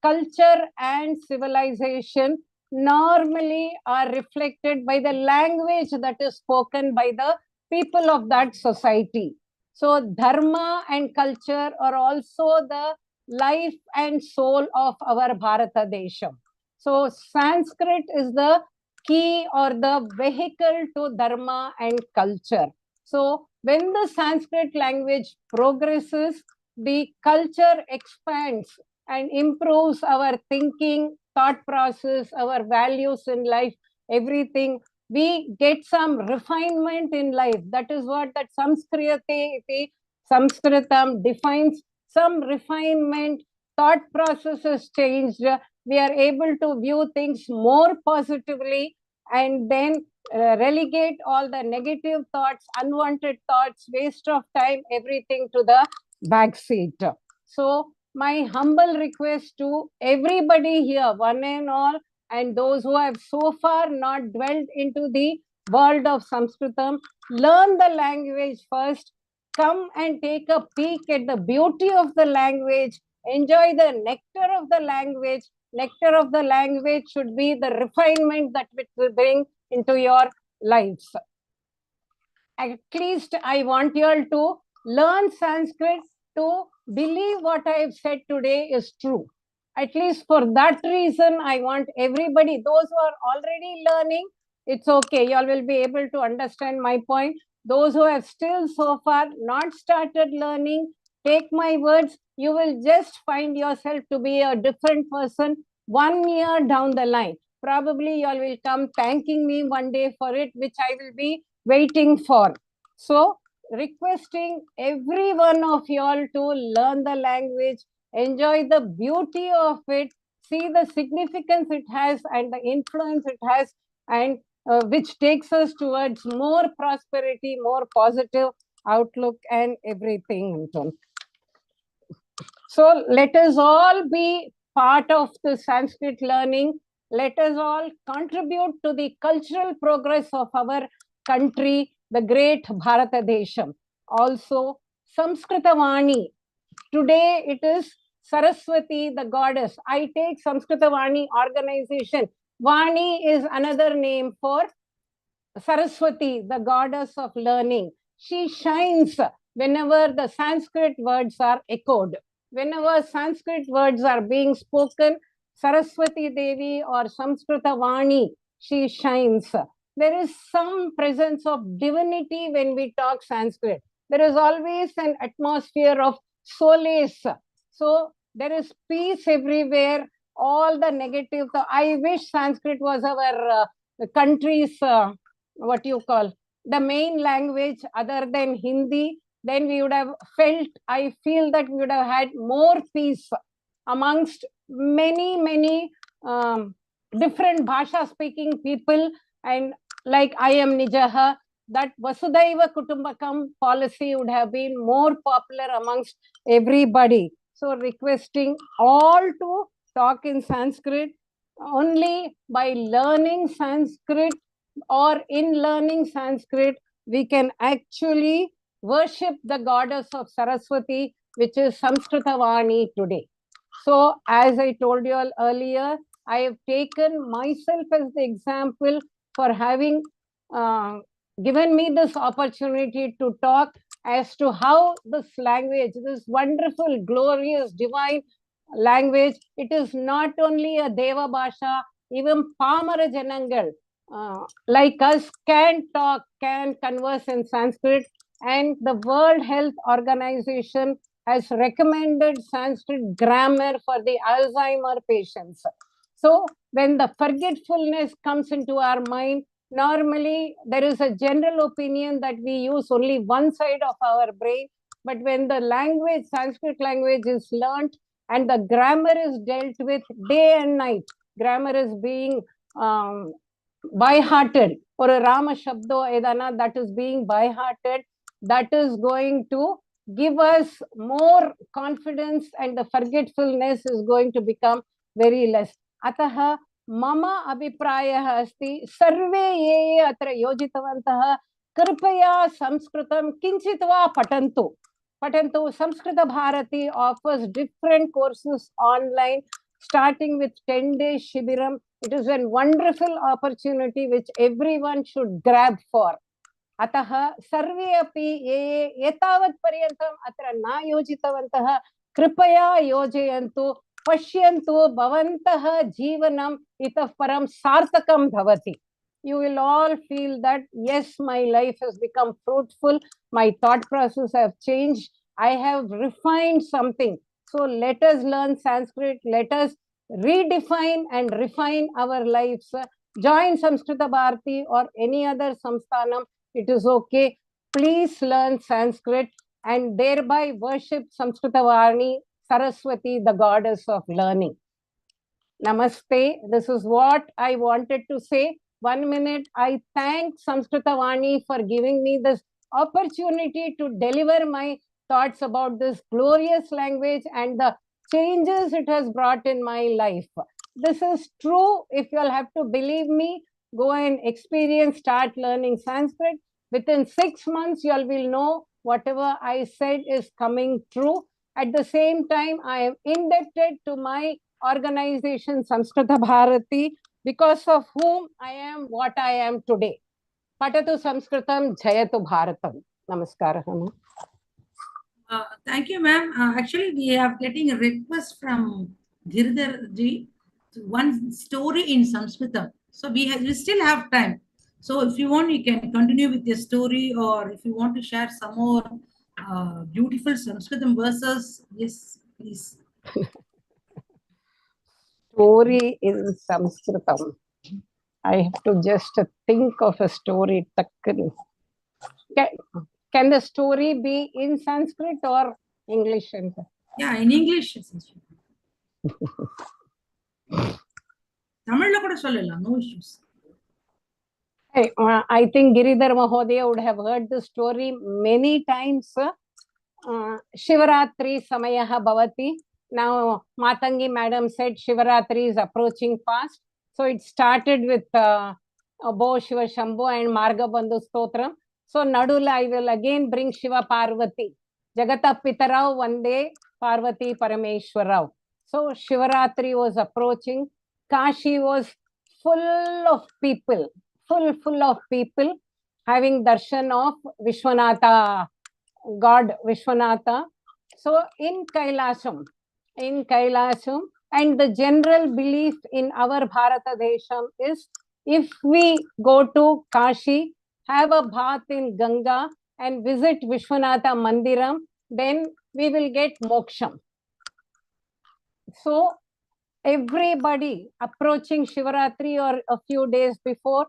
[SPEAKER 8] Culture and civilization normally are reflected by the language that is spoken by the people of that society. So dharma and culture are also the life and soul of our Bharata Desham. So Sanskrit is the key or the vehicle to dharma and culture. So when the Sanskrit language progresses, the culture expands and improves our thinking, thought process, our values in life, everything. We get some refinement in life. That is what that Sanskritam defines. Some refinement, thought process is changed. We are able to view things more positively, and then relegate all the negative thoughts, unwanted thoughts, waste of time, everything to the back seat. So my humble request to everybody here, one and all, and those who have so far not dwelt into the world of Sanskritam, learn the language first, come and take a peek at the beauty of the language, enjoy the nectar of the language. Nectar of the language should be the refinement that it will bring into your lives. At least I want you all to learn Sanskrit to believe what I have said today is true. At least for that reason, I want everybody, those who are already learning, it's okay. You all will be able to understand my point. Those who have still so far not started learning, take my words, you will just find yourself to be a different person 1 year down the line. Probably you all will come thanking me one day for it, which I will be waiting for. So requesting every one of you all to learn the language, enjoy the beauty of it, see the significance it has and the influence it has, and which takes us towards more prosperity, more positive outlook and everything. So let us all be part of the Sanskrit learning. Let us all contribute to the cultural progress of our country, the great Bharata Desham. Also, Samskrita Vani. Today it is Saraswati, the goddess. I take Samskrita Vani organization. Vani is another name for Saraswati, the goddess of learning. She shines whenever the Sanskrit words are echoed. Whenever Sanskrit words are being spoken, Saraswati Devi or Samskrita Vani, she shines. There is some presence of divinity when we talk Sanskrit. There is always an atmosphere of solace. So there is peace everywhere. All the negative. I wish Sanskrit was our country's what you call the main language other than Hindi. Then we would have felt, I feel that we would have had more peace amongst many different bhasha speaking people. And like I am Nijaha, that Vasudhaiva Kutumbakam policy would have been more popular amongst everybody. So requesting all to talk in Sanskrit. Only by learning Sanskrit or in learning Sanskrit, we can actually worship the goddess of Saraswati, which is Samskrita Vani today. So as I told you all earlier, I have taken myself as the example for having given me this opportunity to talk as to how this language, this wonderful, glorious, divine language, it is not only a Deva Bhasha, even Pamara Janangal like us can talk, can converse in Sanskrit, and the World Health Organization has recommended Sanskrit grammar for the Alzheimer patients. So when the forgetfulness comes into our mind, normally there is a general opinion that we use only one side of our brain, but when the language, Sanskrit language is learnt and the grammar is dealt with day and night, grammar is being by-hearted, or a Rama Shabdo Edana that is being by-hearted, that is going to give us more confidence and the forgetfulness is going to become very less. Ataha mama abhiprayah asti sarve ye atra yojitavantah kripaya samskritam kinchitva patantu. Patantu. Samskrita Bharati offers different courses online, starting with 10 days Shibiram. It is a wonderful opportunity which everyone should grab for. Ataha sarve api ye etavat paryantam atra na yojitavantah kripaya yojayantu pashyantu bhavantah jivanam itah param sartakam bhavati. You will all feel that, yes, my life has become fruitful, my thought process have changed, I have refined something. So let us learn Sanskrit, let us redefine and refine our lives. Join Samskrita Bharati or any other samsthanam, it is okay. Please learn Sanskrit and thereby worship Samskrita Vani, Saraswati, the goddess of learning. Namaste. This is what I wanted to say. 1 minute. I thank Samskrita Vani for giving me this opportunity to deliver my thoughts about this glorious language and the changes it has brought in my life. This is true. If you all have to believe me, go and experience, start learning Sanskrit. Within 6 months, you all will know whatever I said is coming true. At the same time, I am indebted to my organization, Samskrita Bharati, because of whom I am what I am today. Patatu Samskritam, Jayatu Bharatam. Namaskara.
[SPEAKER 2] Thank you, ma'am. Actually, we are getting a request from Girdhar ji, one story in Sanskritam. So we still have time. So if you want, you can continue with your story, or if you want to share some more beautiful Sanskritam verses, yes, please.
[SPEAKER 8] Story in Sanskritam. I have to just think of a story. Can the story be in Sanskrit or English?
[SPEAKER 2] Yeah, in English. Tamil kuda sollala, no issues.
[SPEAKER 8] I think Giridhar Mahodaya would have heard the story many times. Shivaratri Samayaha Bhavati. Now, Mathangi madam said Shivaratri is approaching fast. So it started with Bo Shiva Shambhu and Margabandhu Sthothram. So Nadula, I will again bring Shiva Parvati. Jagata Pitarao Vande Parvati Parameshwarao. So Shivaratri was approaching. Kashi was full of people, full of people having darshan of Vishwanatha, God Vishwanatha. So in Kailasam, and the general belief in our Bharata Desham is, if we go to Kashi, have a bath in Ganga and visit Vishwanatha Mandiram, then we will get moksham. So everybody approaching Shivaratri or a few days before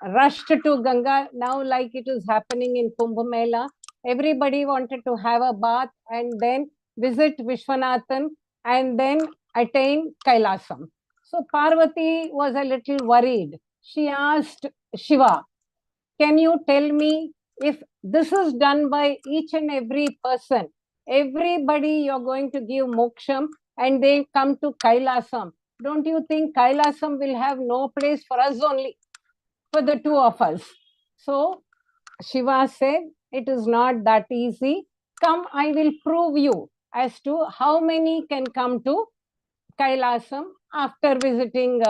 [SPEAKER 8] rushed to Ganga, now like it is happening in Kumbh Mela. Everybody wanted to have a bath and then visit Vishwanathan and then attain Kailasam. So Parvati was a little worried. She asked Shiva, can you tell me, if this is done by each and every person, everybody you're going to give moksham and they come to Kailasam, don't you think Kailasam will have no place for us only, for the two of us? So Shiva said, it is not that easy. Come, I will prove you as to how many can come to Kailasam after visiting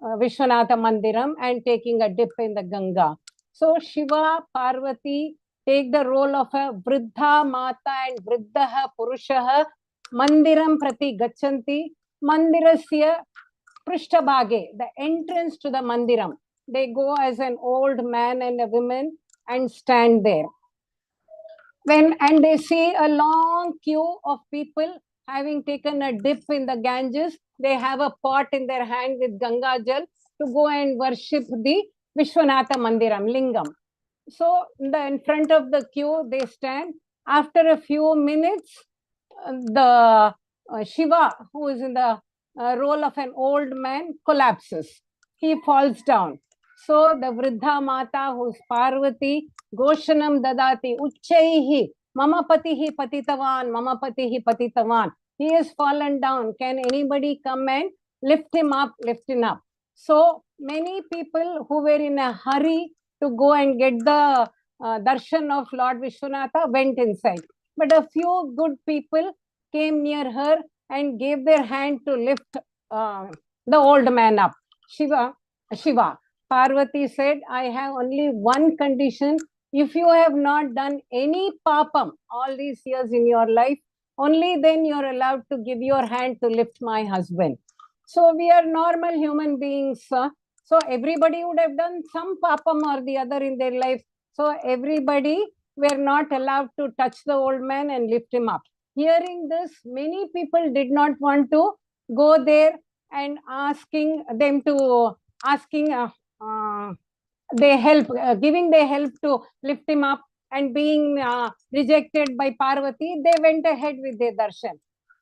[SPEAKER 8] Vishwanatha Mandiram and taking a dip in the Ganga. So Shiva, Parvati take the role of a Vriddha Mata and Vriddaha Purushaha Mandiram Prati Gachanti. Mandirasya Prishtabhage, the entrance to the Mandiram. They go as an old man and a woman and stand there. And they see a long queue of people having taken a dip in the Ganges. They have a pot in their hand with Ganga Jal to go and worship the Vishwanatha Mandiram, Lingam. So in front of the queue, they stand. After a few minutes, the Shiva, who is in the role of an old man, collapses. He falls down. So the Vriddha Mata, who is Parvati, Goshanam Dadati, Uchchaihi, Mama Patihi Patitavan, Mama Patihi Patitavan. He has fallen down. Can anybody come and lift him up, lift him up? So many people who were in a hurry to go and get the darshan of Lord Vishwanatha went inside. But a few good people came near her and gave their hand to lift the old man up. Shiva, Parvati said, I have only one condition. If you have not done any papam all these years in your life, only then you are allowed to give your hand to lift my husband. So we are normal human beings. So everybody would have done some papam or the other in their life. So everybody were not allowed to touch the old man and lift him up. Hearing this, many people did not want to go there and asking them to, giving their help to lift him up, and being rejected by Parvati, they went ahead with their darshan.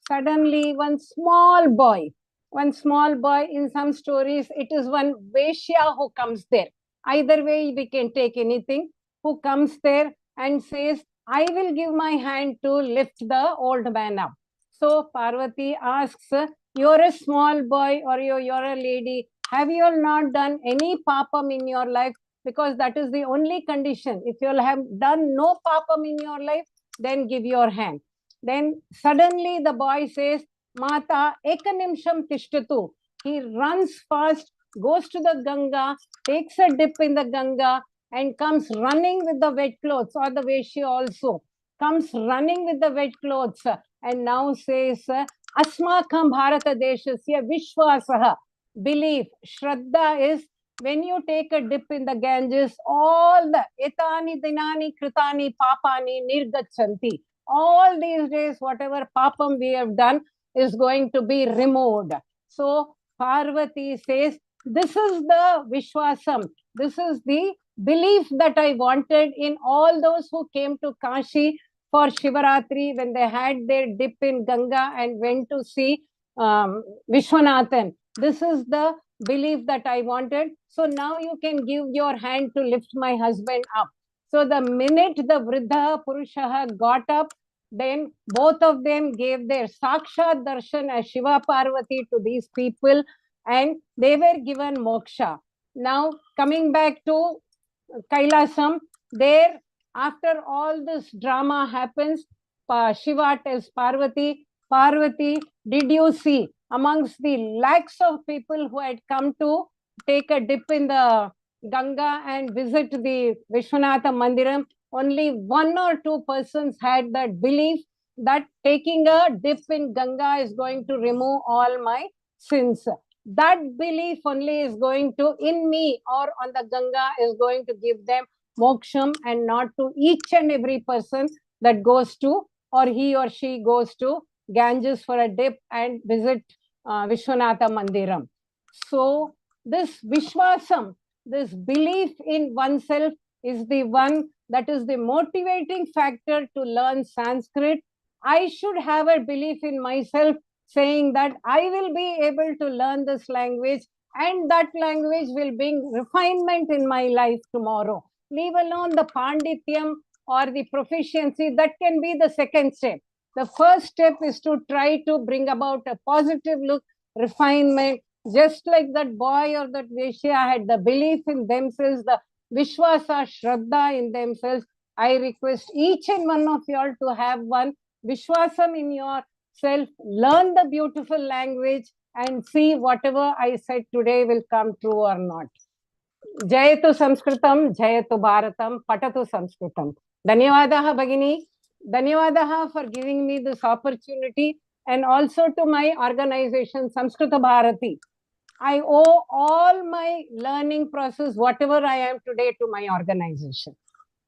[SPEAKER 8] Suddenly, one small boy, in some stories, it is one Vaishya who comes there. Either way, we can take anything, who comes there and says, I will give my hand to lift the old man up. So Parvati asks, you're a small boy or you're a lady. Have you all not done any papam in your life? Because that is the only condition. If you all have done no papam in your life, then give your hand. Then suddenly the boy says, Mata ekanimsham tishtatu. He runs fast, goes to the Ganga, takes a dip in the Ganga, and comes running with the wet clothes, or the Vaishya also comes running with the wet clothes, and now says, Asmakam Bharata Deshasya Vishwasaha. Belief, Shraddha is when you take a dip in the Ganges, all the etani, dinani, kritani, papani, nirgachanti. All these days, whatever papam we have done is going to be removed. So Parvati says, this is the Vishwasam. This is the belief that I wanted in all those who came to Kashi for Shivaratri when they had their dip in Ganga and went to see Vishwanathan. This is the belief that I wanted. So now you can give your hand to lift my husband up. So the minute the Vriddha Purushaha got up, then both of them gave their Sakshat Darshan as Shiva Parvati to these people, and they were given moksha. Now coming back to Kailasam, there after all this drama happens, Shiva tells Parvati, Parvati, did you see amongst the lakhs of people who had come to take a dip in the Ganga and visit the Vishwanatha Mandiram, only 1 or 2 persons had that belief that taking a dip in Ganga is going to remove all my sins. That belief only is going to, in me or on the Ganga, is going to give them moksham, and not to each and every person that goes to, or he or she goes to Ganges for a dip and visit Vishwanatha Mandiram. So this Vishwasam, this belief in oneself, is the one that is the motivating factor to learn Sanskrit. I should have a belief in myself saying that I will be able to learn this language, and that language will bring refinement in my life tomorrow. Leave alone the Pandityam or the proficiency, that can be the second step. The first step is to try to bring about a positive look, refinement, just like that boy or that Vaishya had the belief in themselves, the Vishwasa, Shraddha in themselves. I request each and one of you all to have one Vishwasam in yourself, learn the beautiful language, and see whatever I said today will come true or not. Jayatu Sanskritam, Jayatu Bharatam, Patatu Sanskritam. Dhanyavadaha Bhagini. Dhanyavadaha for giving me this opportunity, and also to my organization, Samskrita Bharati. I owe all my learning process, whatever I am today, to my organization.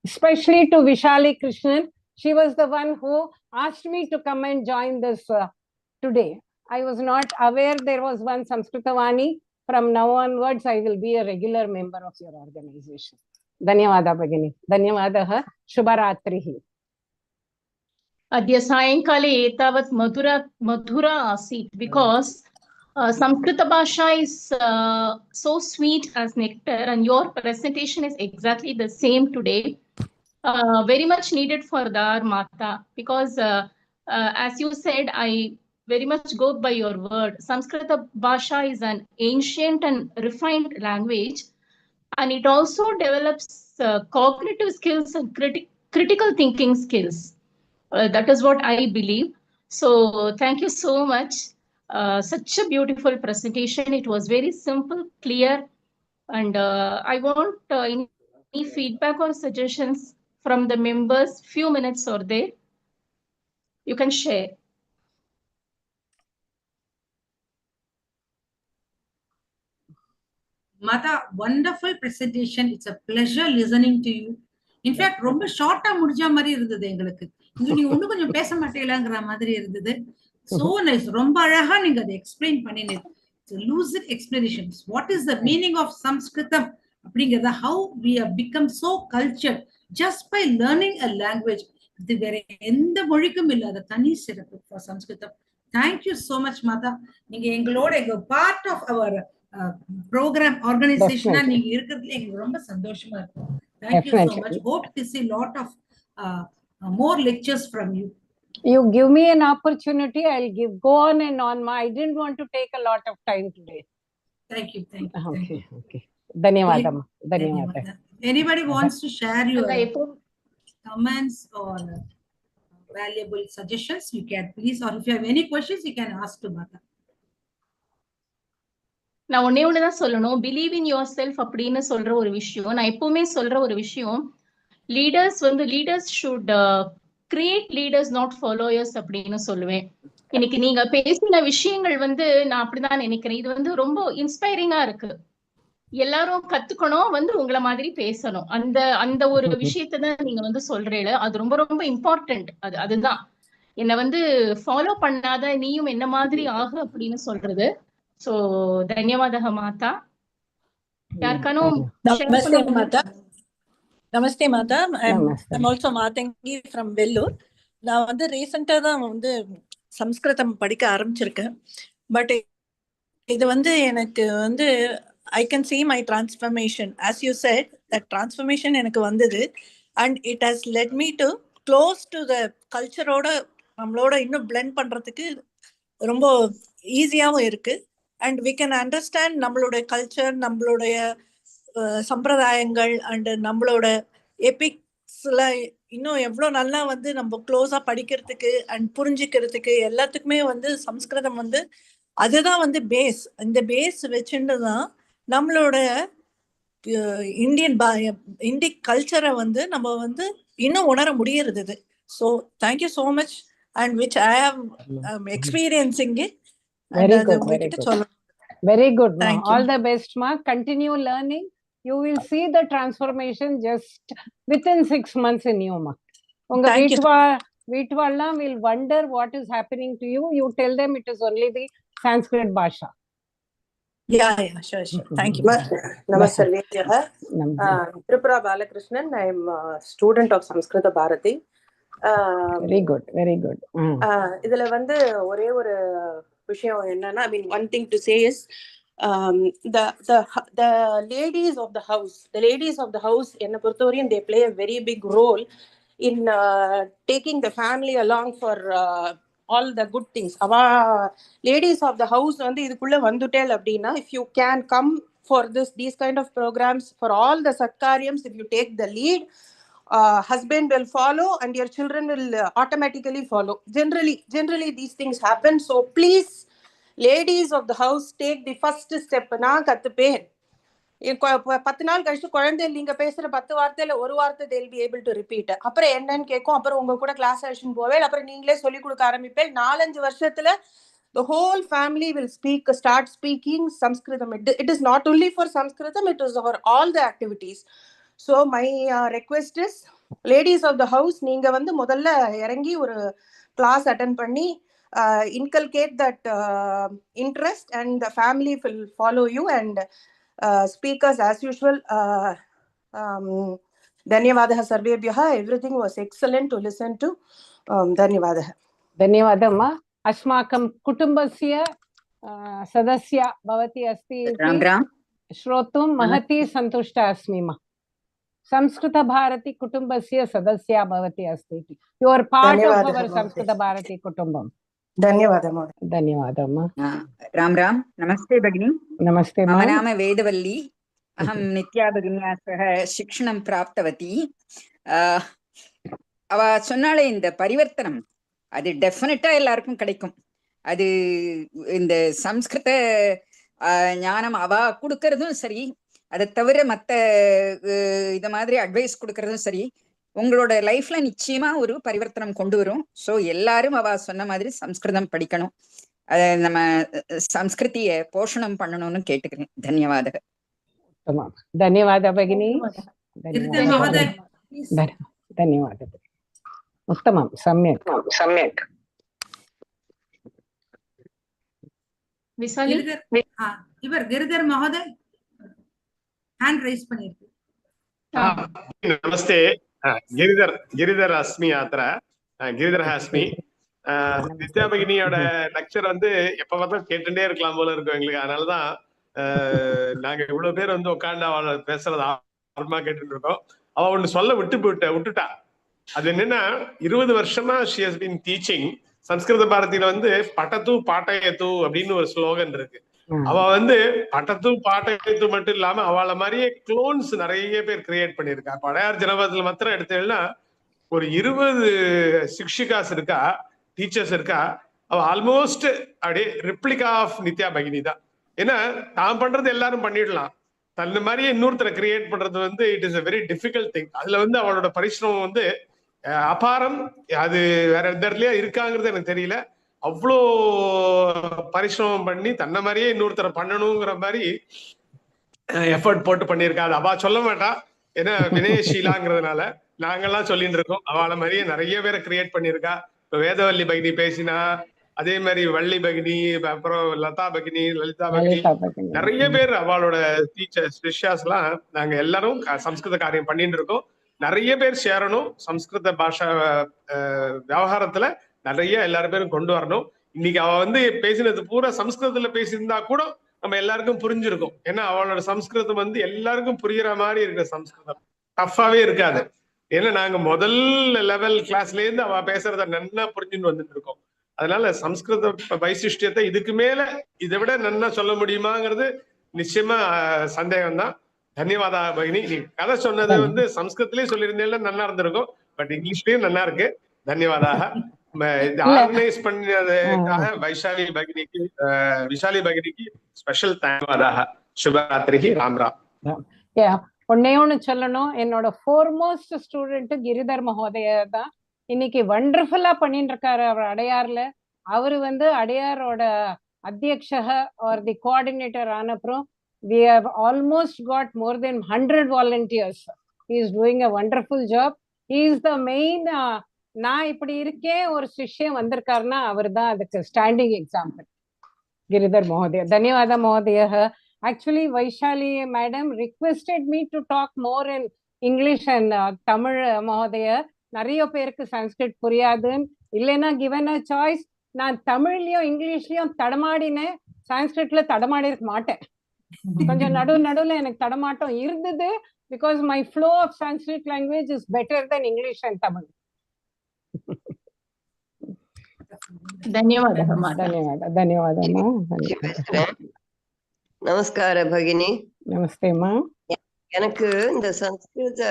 [SPEAKER 8] Especially to Visali Krishnan. She was the one who asked me to come and join this today. I was not aware there was one Samskrita Vani. From now onwards, I will be a regular member of your organization. Dhanyavada Bhagini. Dhanyavadaha. Shubharatrihi.
[SPEAKER 3] Adya Sayankale etavat madhura asit, because Samskrita Bhasha is so sweet as nectar, and your presentation is exactly the same today. Very much needed for the Mata, because as you said, I very much go by your word. Samskrita Bhasha is an ancient and refined language, and it also develops cognitive skills and critical thinking skills. That is what I believe. So thank you so much. Such a beautiful presentation. It was very simple, clear, and I want any feedback or suggestions from the members. Few minutes are there. You can share.
[SPEAKER 2] Mata, wonderful presentation. It's a pleasure listening to you. In fact, ரொம்ப ஷார்ட்டா முடிஞ்ச மாதிரி இருந்தது எங்களுக்கு. இங்க நீங்க இன்னும் கொஞ்சம் பேச மாட்டீங்களாங்கிற மாதிரி இருந்தது. So nice. ரொம்ப அழகா நீங்க அதை explain பண்ணினீங்க. Lucid explanations. What is the meaning of Sanskritam? அப்படிங்கிறத how we have become so cultured just by learning a language. இது வேற எந்த மொழிக்கும் இல்லாத தனி சிறப்பு for Sanskritam. Thank you so much, Mata. நீங்க எங்களோட எங்க part of our program organization நீங்க இருக்கிறதுல எங்களுக்கு ரொம்ப சந்தோஷமா இருக்கும். Thank you so much. Hope to see lot of more lectures from you.
[SPEAKER 8] You give me an opportunity, I'll go on and on. I didn't want to take a lot of time today.
[SPEAKER 2] Thank you.
[SPEAKER 8] Okay. Dhanyavadam. Dhanyavada.
[SPEAKER 2] Anybody wants to share your comments or valuable suggestions, you can please, or if you have any questions, you can ask to Mata.
[SPEAKER 3] நான் ஒன்னே ஒண்ணுதான் சொல்லணும். Believe in your self அப்படின்னு சொல்ற ஒரு விஷயம், நான் எப்பவுமே சொல்ற ஒரு விஷயம், leaders should create leaders, not followers அப்படின்னு சொல்லுவேன். இன்னைக்கு நீங்க பேசின விஷயங்கள் நான் அப்படிதான் நினைக்கிறேன். இது ரொம்ப இன்ஸ்பைரிங்கா இருக்கு. எல்லாரும் கத்துக்கணும், உங்களை மாதிரி பேசணும். அந்த ஒரு விஷயத்தை தான் நீங்க சொல்றீங்க. அது ரொம்ப ரொம்ப இம்பார்ட்டன்ட். அதுதான் என்ன ஃபாலோ பண்ணாத நீயும் என்ன மாதிரி ஆகு அப்படின்னு சொல்றது. So, Dhanyavadaha Mata.
[SPEAKER 9] Namaste Mata. I'm also Mathangi from Vellore. நான் ரீசெண்டா தான் சம்ஸ்கிருதம் படிக்க ஆரம்பிச்சிருக்கேன். பட் இது எனக்கு I can see my transformation. As you said, that transformation எனக்கு வந்தது, and it has led me to close to the culture ஓட நம்மளோட இன்னும் blend பண்றதுக்கு ரொம்ப ஈஸியாவும் இருக்கு. And we can understand நம்மளுடைய கல்ச்சர், நம்மளுடைய சம்பிரதாயங்கள் அண்ட் நம்மளோட எபிக்ஸ்ல இன்னும் எவ்வளோ நல்லா நம்ம க்ளோஸா படிக்கிறதுக்கு அண்ட் புரிஞ்சுக்கிறதுக்கு எல்லாத்துக்குமே சம்ஸ்கிருதம் அதுதான் பேஸ். இந்த பேஸ் வச்சுட்டு தான் நம்மளோட இந்திக் கல்ச்சரை நம்ம இன்னும் உணர முடியறது. So thank you so much, and which I have experiencing it.
[SPEAKER 8] Very good. All the best, ma. Continue learning. You will see the transformation just within 6 months in you, ma. Unga Veetwalla will wonder what is happening to you. You tell them it is only the Sanskrit Bhasha.
[SPEAKER 9] Yeah, sure. Thank you.
[SPEAKER 10] Namaste. Tripura Balakrishnan. I am a student of Samskrita Bharati.
[SPEAKER 8] Very good.
[SPEAKER 10] இதுல ஒரே ஒரு விஷயம் என்னன்னா, I mean, one thing to say is the ladies of the house என்னை பொறுத்தவரையும் they play a very big role in taking the family along for all the good things. Ladies of the house இதுக்குள்ள வந்துட்டேல் அப்படின்னா, if you can come for these kind of programs, for all the satkaryams, if you take the lead, husband will follow and your children will automatically follow. Generally these things happen. So please, ladies of the house, take the first step. நான் கத்துப்பேன், 10 நாள் கழிச்சு குழந்தை நீங்க பேசுற 10 வார்த்தையில ஒரு வார்த்தை they'll be able to repeat. அப்புறம் என்னன்னு கேட்கும். அப்புறம் உங்க கூட கிளாஸ் செஷன் போவேன். அப்புறம் நீங்களே சொல்லி கொடுக்க ஆரம்பிப்பேன். 4-5 வருஷத்துல the whole family will start speaking Sanskritam. It is not only for Sanskritam, it is for all the activities. So my request is, ladies of the house, நீங்க வந்து முதல்ல இறங்கி ஒரு கிளாஸ் அட்டெண்ட் பண்ணி inculcate that interest, and the family will follow you. And speakers as usual, धन्यवादः सर्वेभ्यः. Everything was excellent to listen to. धन्यवादः.
[SPEAKER 8] धन्यवादः. अस्माकं कुटुम्बस्य सदस्या भवती अस्ति इति श्रोतुं महती सन्तुष्टा अस्मि. संस्कृतभारती कुटुम्बस्य सदस्या भवती अस्ति इति. You are part of our Samskrita Bharati कुटुम्बम्.
[SPEAKER 10] धन्यवादः महोदय.
[SPEAKER 8] धन्यवादः.
[SPEAKER 11] राम राम. नमस्ते भगिनी.
[SPEAKER 8] नमस्ते.
[SPEAKER 11] मम नाम वेदवल्ली. अहं नित्या भगिन्या सह शिक्षणं प्राप्तवती. அவ சொன்னாலே இந்த பரிவர்த்தனம் அது டெஃபினட்டா எல்லாருக்கும் கிடைக்கும். அது இந்த சம்ஸ்கிருத ஞானம் அவ கொடுக்கறதும் சரி, அதை தவிர மற்ற இத மாதிரி அட்வைஸ் கொடுக்கறதும் சரி, உங்களோட லைஃப்ல நிச்சயமா ஒரு பரிவர்த்தனம் கொண்டு வரும். ஸோ எல்லாரும் அவ சொன்ன மாதிரி சம்ஸ்கிருதம் படிக்கணும், அதை நம்ம சம்ஸ்கிருதிய போஷணம் பண்ணணும்னு கேட்டுக்கிறேன். தன்யவாதம்.
[SPEAKER 8] धन्यवादः भगिनी. धन्यवादः. उत्तमं, सम्यक् सम्यक्.
[SPEAKER 3] विशाली
[SPEAKER 2] इवर गिरिधर महोदय हैंड रेज பண்ணிருக்கு.
[SPEAKER 12] नमस्ते. गिरिधर अस्मि अत्र. गिरिधर अस्मि. நித்யா பகினியோட லெக்சர் வந்து எப்ப பார்த்தாலும் கேட்டுட்டே இருக்கலாம் போல இருக்கும் எங்களுக்கு. அதனாலதான் நாங்க இவ்வளவு பேர் வந்து உட்காந்து அவளை பேசுறது ஆர்வமா கேட்டுட்டு இருக்கோம். அவ ஒண்ணு சொல்ல விட்டுட்டா. அது என்னன்னா, 20 வருஷமா she has been teaching. சம்ஸ்கிருத பாரதியில வந்து பட்டத்து பாட்டயத்து அப்படின்னு ஒரு ஸ்லோகன் இருக்கு. அவ வந்து பட்டத்து பாட்டயத்து மட்டும் இல்லாம அவளை மாதிரியே குளோன்ஸ் நிறைய பேர் கிரியேட் பண்ணிருக்கா. படையார் ஜனபதத்துல மாத்திரம் எடுத்தேன்னா ஒரு 20 சிக்ஷிகாஸ் இருக்கா, டீச்சர்ஸ் இருக்கா. அவ ஆல்மோஸ்ட் அப்படியே ரிப்ளிகா ஆஃப் நித்யா பகினி தான். ஏன்னா தான் பண்றது எல்லாரும் பண்ணிடலாம், தன்ன மாதிரியே இன்னொருத்தரை கிரியேட் பண்றது வந்து it is a very difficult thing. அதுல வந்து அவளோட பரிசிரமம் வந்து அபாரம். அது வேற எந்த இடத்துலயா இருக்காங்கிறது எனக்கு தெரியல. அவ்வளோ பரிசிரமம் பண்ணி தன்ன மாதிரியே இன்னொருத்தரை பண்ணணுங்கிற மாதிரி எஃபர்ட் போட்டு பண்ணியிருக்கா. அது அவ சொல்ல மாட்டா, ஏன்னா வினயஷீலாங்கிறதுனால நாங்கெல்லாம் சொல்லிட்டு இருக்கோம். அவளை மாதிரியே நிறைய பேரை கிரியேட் பண்ணியிருக்கா. இப்ப வேதவல்லி பகினி பேசினா, அதே மாதிரி வள்ளி பகினி, அப்புறம் லதா பகினி, லலிதா பகினி, நிறைய பேர் அவளோட டீச்சர்ஸ் சிஷ்யாஸ் எல்லாம் நாங்க எல்லாரும் சம்ஸ்கிருத காரியம் பண்ணிட்டு இருக்கோம். நிறைய பேர் சேரணும். சம்ஸ்கிருத பாஷா விவகாரத்துல நிறைய எல்லாரும் பேரும் கொண்டு வரணும். இன்னைக்கு அவ வந்து பேசினது பூரா சம்ஸ்கிருதத்துல பேசியிருந்தா கூட நம்ம எல்லாருக்கும் புரிஞ்சிருக்கும். ஏன்னா அவளோட சம்ஸ்கிருதம் வந்து எல்லாருக்கும் புரியுற மாதிரி இருக்கிற சம்ஸ்கிருதம், டஃப்பாவே இருக்காது. ஏன்னா நாங்க முதல் லெவல் கிளாஸ்ல இருந்து அவ பேசுறத நல்லா புரிஞ்சுன்னு வந்துட்டு இருக்கோம். அதனால சம்ஸ்கிருத வைசிஷ்டியத்தை இதுக்கு மேல இதை விட நல்லா சொல்ல முடியுமாங்கிறது நிச்சயமா சந்தேகம் தான். தன்யவாதா பகினி. நீ கதை சொன்னது வந்து சம்ஸ்கிருதத்திலயும் சொல்லியிருந்தேன்ல நல்லா இருந்திருக்கும், பட் இங்கிலீஷ்லயும் நல்லா இருக்கு. தன்யவாதாக. ஆர்கனைஸ் பண்ணதுக்காக வைசாலி பகினிக்கு, விஷாலி பகினிக்கு ஸ்பெஷல் தன்யவாதாக. சுபராத்திரி. ராம் ராம்.
[SPEAKER 8] ஒன்னே ஒண்ணு சொல்லணும், என்னோட ஃபோர்மோஸ்ட் ஸ்டூடெண்ட் கிரிதர் மகோதய தான். இன்னைக்கு வண்டர்ஃபுல்லா பண்ணிட்டு இருக்காரு அவர் அடையார்ல. அவரு வந்து அடையாரோட அத்தியக்ஷக ஆர் தி கோஆர்டினேட்டர் ஆனப்புறம் we have almost got more than 100 volunteers. He is doing a wonderful job. He is the main நான் இப்படி இருக்கேன் ஒரு சிஷ்யம் வந்திருக்காருன்னா அவர் தான் அதுக்கு ஸ்டாண்டிங் எக்ஸாம்பிள். கிரிதர் மகோதய. தன்யவாத மகோதய. Actually, Vaishali madam requested me to talk more in English and Tamil மகோதய. நிறைய பேருக்கு சன்ஸ்கிரிட் புரியாதுன்னு இல்லைன்னா given a choice நான் தமிழ்லயும் இங்கிலீஷ்லயும் தடமாடினேன், சான்ஸ்கிரிட்ல தடமாடி இருக்க மாட்டேன். கொஞ்சம் நடுவுல எனக்கு தடமாட்டம் இருந்தது. because my flow of Sanskrit language is better than English and Tamil. धन्यवाद.
[SPEAKER 13] நமஸ்கார பகினி.
[SPEAKER 8] நமஸ்தேமா.
[SPEAKER 13] எனக்கு இந்த சம்ஸ்கிருத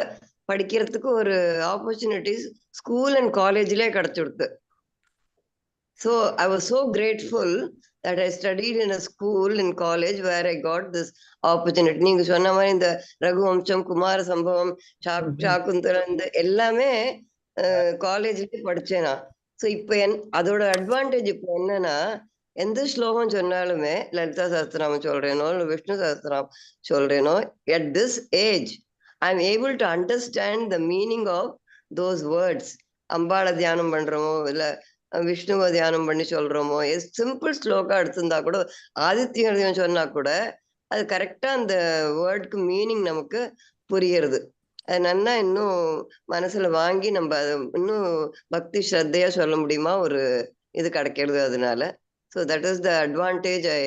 [SPEAKER 13] படிக்கிறதுக்கு ஒரு ஆப்பர்ச்சுனிட்டி ஸ்கூல் அண்ட் காலேஜ்லயே கிடைச்சிடுது. So I was so grateful that I studied in a school in college where I got this opportunity. நீங்க சொன்ன மாதிரி இந்த ரகுவம்சம், குமார சம்பவம், சாக்குந்தரம் இந்த எல்லாமே காலேஜ்ல படிச்சேன் நான். ஸோ இப்போ அதோட அட்வான்டேஜ் இப்போ என்னன்னா, எந்த ஸ்லோகம் சொன்னாலுமே லலிதா சஹஸ்ரநாமம் சொல்றேனோ இல்லை Vishnu Sahasranamam சொல்றேனோ, at this age I'm able to understand the meaning of those words. அம்பாளை தியானம் பண்றோமோ இல்லை விஷ்ணுவை தியானம் பண்ணி சொல்றோமோ, சிம்பிள் ஸ்லோகா எடுத்திருந்தா கூட, ஆதித்ய ஹிருதயம் சொன்னா கூட அது கரெக்டா அந்த வேர்டுக்கு மீனிங் நமக்கு புரியுறது. அது நல்லா இன்னும் மனசுல வாங்கி நம்ம அதை இன்னும் பக்தி ஸ்ரத்தையா சொல்ல முடியுமா ஒரு இது கிடைக்கிறது அதனால. So that is the advantage I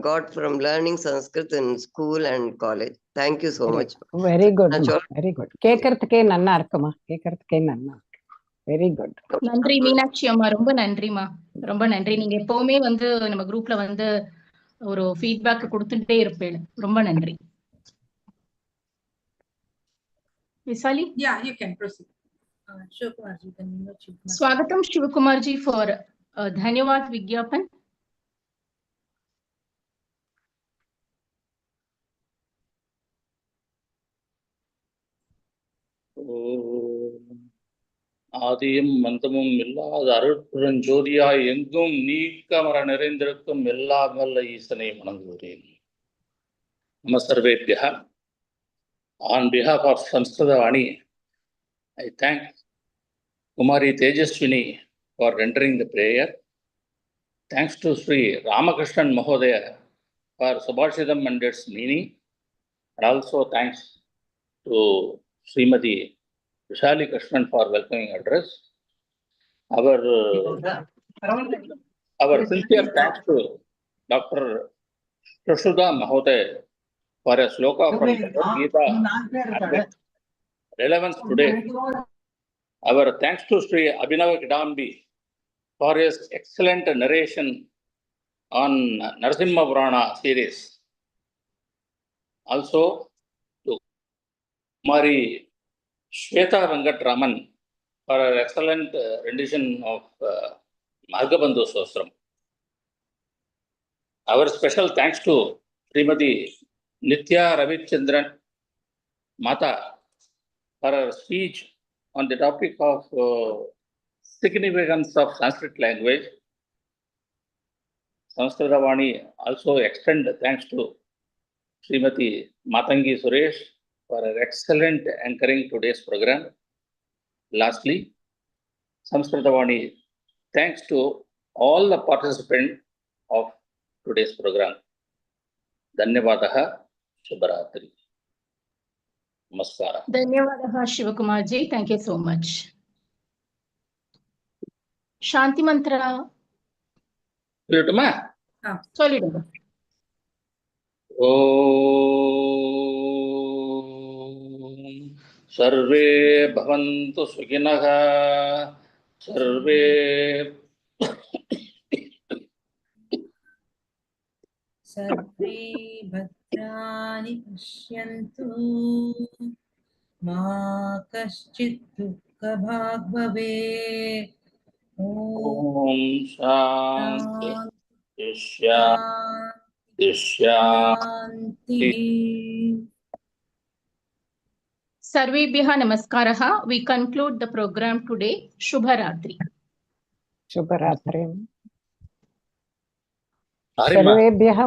[SPEAKER 13] got from learning Sanskrit in school and college. Thank you so much.
[SPEAKER 8] Very good, very good. கேட்கறதுக்கே நல்லா இருக்குமா, கேட்கறதுக்கே நல்லா. Very good.
[SPEAKER 3] நன்றி மீனாட்சி அம்மா, ரொம்ப நன்றிமா, ரொம்ப நன்றி. நீங்க எப்பவுமே வந்து நம்ம குரூப்ல வந்து ஒரு ஃபீட்பேக் கொடுத்துட்டே இருப்பேன். ரொம்ப நன்றி. Visali?
[SPEAKER 2] Yeah, you can proceed. Shivakumar ji, can you Shivakumar?
[SPEAKER 3] Swagatam Shivakumar ji for Dhanyavad Vigyapan.
[SPEAKER 14] ஆதியும் மந்தமும் இல்லாத அருட்பெருஞ்சோதியாய் எங்கும் நீக்கமர நிறைந்திருக்கும் எல்லாம் வல்ல ஈசனை வணங்குகிறேன். நம சர்வேபியः. On behalf of Samskrita Vani, I thank Kumari Thejaswini for rendering the prayer. Thanks to Shri Ramakrishnan Mahodaya for Subhashitam and its meaning. And also thanks to Srimati Visali Krishnan for welcoming address. Our sincere thanks to Dr. Sushrutha Mahodaya for a Shloka from Gita with relevance today. Our thanks to Shri Abhinav Kidambi for his excellent narration on Narasimha Purana series. Also to Kumari Swetha venkataraman for her excellent rendition of Margabandhu Sthothram. Our special thanks to Srimati Nithya Ramachandran Mata for her speech on the topic of significance of Sanskrit language. Samskrita Vani also extend thanks to Srimati Mathangi Suresh for her excellent anchoring today's program. Lastly, Samskrita Vani thanks to all the participants of today's program. Dhanyavadaha. Shubharatri. Namaskara.
[SPEAKER 3] Dhanyavadaha Shivakumar ji. Thank you so much. Shanti Mantra.
[SPEAKER 14] Soliduma?
[SPEAKER 3] Soliduma.
[SPEAKER 14] Om Sarve Bhavantu Sukhinah. Sarve
[SPEAKER 2] Sarve Bhadrani Pashyantu Ma Kaschit Dukkha Bhag Bhavet.
[SPEAKER 14] Om Shanti Shanti.
[SPEAKER 3] Sarvebhyaha namaskaraha. We conclude the program today. Shubharatri.
[SPEAKER 8] Shubharatri.
[SPEAKER 14] Arima.
[SPEAKER 8] Sarvebhyaha